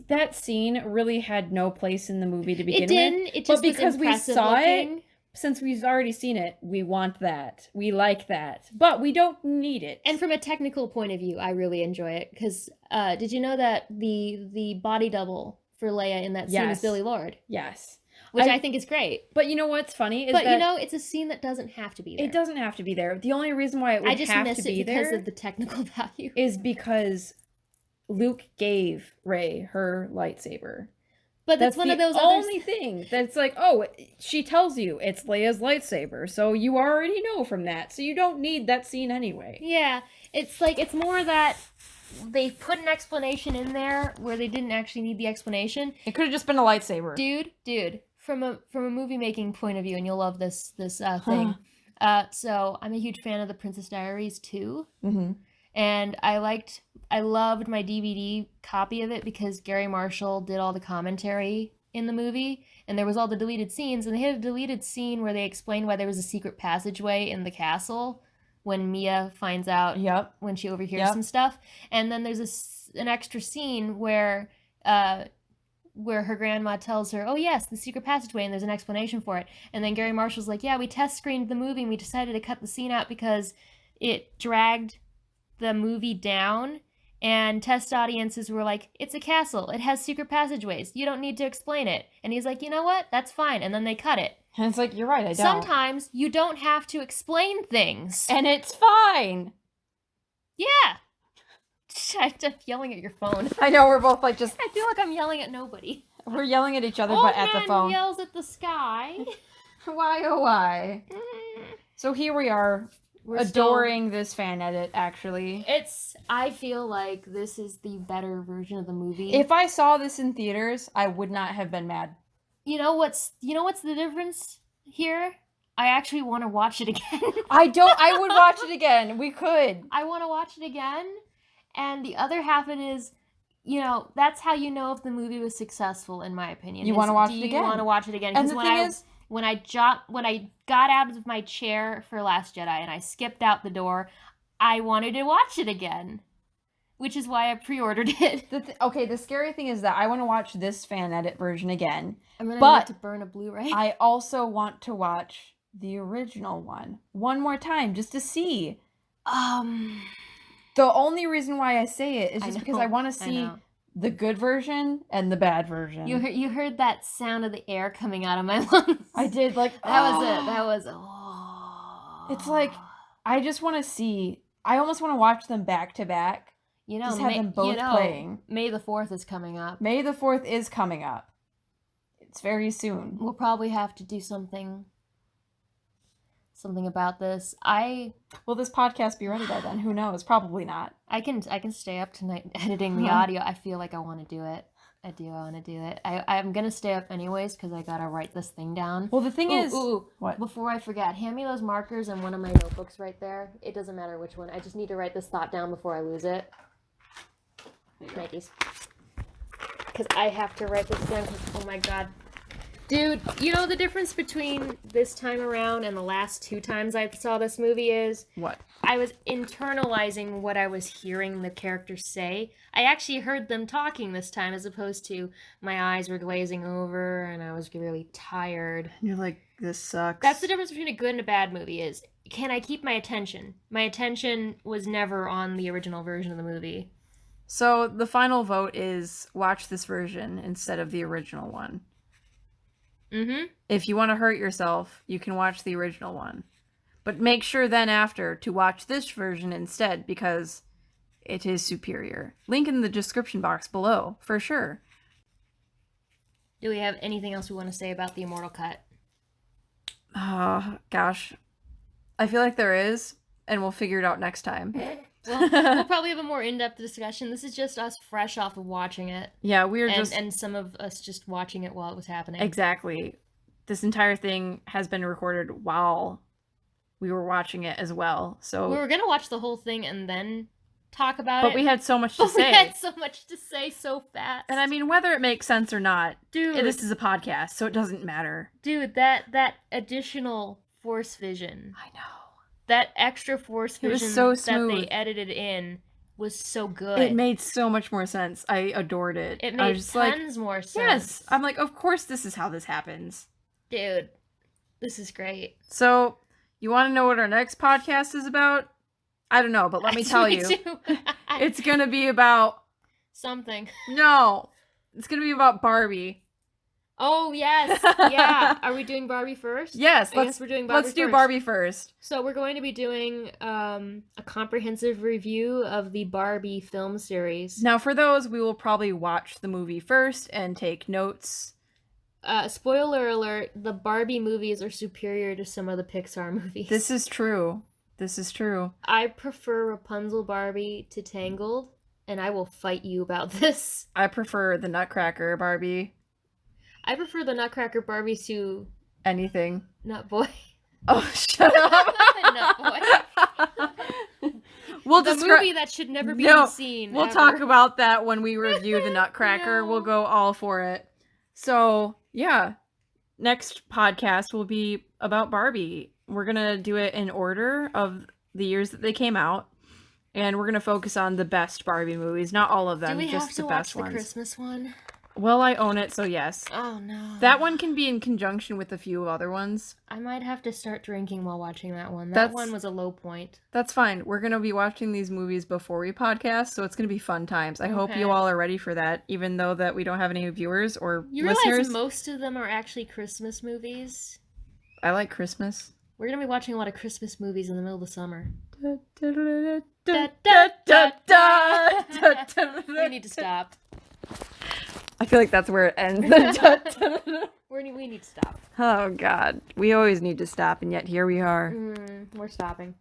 that scene really had no place in the movie to begin with. It didn't. It just but because was we saw looking. it, since we've already seen it, we want that. We like that. But we don't need it. And from a technical point of view, I really enjoy it. Because did you know that the body double for Leia in that scene is Billy Lord? Yes. Which I think is great. But you know what's funny? It's a scene that doesn't have to be there. It doesn't have to be there. The only reason why it would have to be there... I just miss it because of the technical value. ...is because Luke gave Rey her lightsaber. But that's one of those only thing that's like, oh, she tells you it's Leia's lightsaber, so you already know from that, so you don't need that scene anyway. Yeah, it's like, it's more that they put an explanation in there where they didn't actually need the explanation. It could have just been a lightsaber. Dude, from a movie making point of view, and you'll love this thing. So I'm a huge fan of the Princess Diaries too. Mm-hmm. And I loved my DVD copy of it because Gary Marshall did all the commentary in the movie, and there was all the deleted scenes, and they had a deleted scene where they explained why there was a secret passageway in the castle when Mia finds out when she overhears some stuff. And then there's an extra scene where her grandma tells her, oh yes, the secret passageway, and there's an explanation for it. And then Gary Marshall's like, yeah, we test screened the movie and we decided to cut the scene out because it dragged the movie down, and test audiences were like, it's a castle, it has secret passageways, you don't need to explain it. And he's like, you know what, that's fine. And then they cut it. And it's like, you're right, I don't. Sometimes you don't have to explain things. And it's fine. Yeah. I'm yelling at your phone. I know, we're both like just... I feel like I'm yelling at nobody. We're yelling at each other, but at the phone. Old man yells at the sky. Why, oh why? So here we are. We're adoring this fan edit, actually. I feel like this is the better version of the movie. If I saw this in theaters, I would not have been mad. You know what's the difference here? I actually want to watch it again. I would watch it again. We could. I want to watch it again. And the other half of it is, that's how you know if the movie was successful, in my opinion. You want to watch it again? Do you want to watch it again? And the thing is... When I got out of my chair for Last Jedi and I skipped out the door, I wanted to watch it again, which is why I pre-ordered it. The scary thing is that I want to watch this fan edit version again. I'm gonna need to burn a Blu-ray. I also want to watch the original one more time just to see. The only reason why I say it is just because I want to see the good version and the bad version. You heard that sound of the air coming out of my lungs. I did, like... That was... It's like, I just want to see... I almost want to watch them back to back. Just have them both playing. May the 4th is coming up. May the 4th is coming up. It's very soon. We'll probably have to do something about this. Will this podcast be ready by then? Who knows? Probably not. I can stay up tonight editing the audio. I feel like I want to do it. I want to do it. I'm going to stay up anyways because I got to write this thing down. Well, the thing is... What? Before I forget, hand me those markers and one of my notebooks right there. It doesn't matter which one. I just need to write this thought down before I lose it. Nikes. Because I have to write this down because, oh my god. Dude, you know the difference between this time around and the last 2 times I saw this movie is? What? I was internalizing what I was hearing the characters say. I actually heard them talking this time as opposed to my eyes were glazing over and I was really tired. You're like, this sucks. That's the difference between a good and a bad movie is, can I keep my attention? My attention was never on the original version of the movie. So the final vote is watch this version instead of the original one. Mm-hmm. If you want to hurt yourself, you can watch the original one. But make sure then after to watch this version instead because it is superior. Link in the description box below, for sure. Do we have anything else we want to say about the Immortal cut? Gosh. I feel like there is, and we'll figure it out next time. Well, we'll probably have a more in-depth discussion. This is just us fresh off of watching it. Yeah, we were and some of us just watching it while it was happening. Exactly. This entire thing has been recorded while we were watching it as well. So we were gonna watch the whole thing and then talk about it. But we had so much to say. We had so much to say so fast. And I mean, whether it makes sense or not, dude, this is a podcast, so it doesn't matter. Dude, that additional force vision. I know. That extra force vision so smooth. that they edited in was so good. It made so much more sense. I adored it. It I made was just tons more sense. Yes. I'm like, of course this is how this happens. Dude, this is great. So, you want to know what our next podcast is about? I don't know, but let me tell you. It's going to be about... something. No. It's going to be about Barbie. Oh, yes. Yeah. Are we doing Barbie first? Yes. I guess we're doing Barbie Let's do Barbie first. So we're going to be doing a comprehensive review of the Barbie film series. Now, for those, we will probably watch the movie first and take notes. Spoiler alert, the Barbie movies are superior to some of the Pixar movies. This is true. This is true. I prefer Rapunzel Barbie to Tangled, and I will fight you about this. I prefer the Nutcracker Barbie. I prefer the Nutcracker Barbie to... anything. Nutboy. Oh, shut up. Nutboy. The movie that should never be seen. We'll talk about that when we review the Nutcracker. No. We'll go all for it. So, yeah. Next podcast will be about Barbie. We're going to do it in order of the years that they came out. And we're going to focus on the best Barbie movies. Not all of them, Do we just have the to best watch ones. the Christmas one? Well, I own it, so yes. Oh, no. That one can be in conjunction with a few other ones. I might have to start drinking while watching that one. That That's- one was a low point. That's fine. We're going to be watching these movies before we podcast, so it's going to be fun times. I hope Okay. you all are ready for that, even though that we don't have any viewers or You listeners. realize most of them are actually Christmas movies? I like Christmas. We're going to be watching a lot of Christmas movies in the middle of the summer. We need to stop. I feel like that's where it ends. We need to stop. Oh, God. We always need to stop, and yet here we are. We're stopping.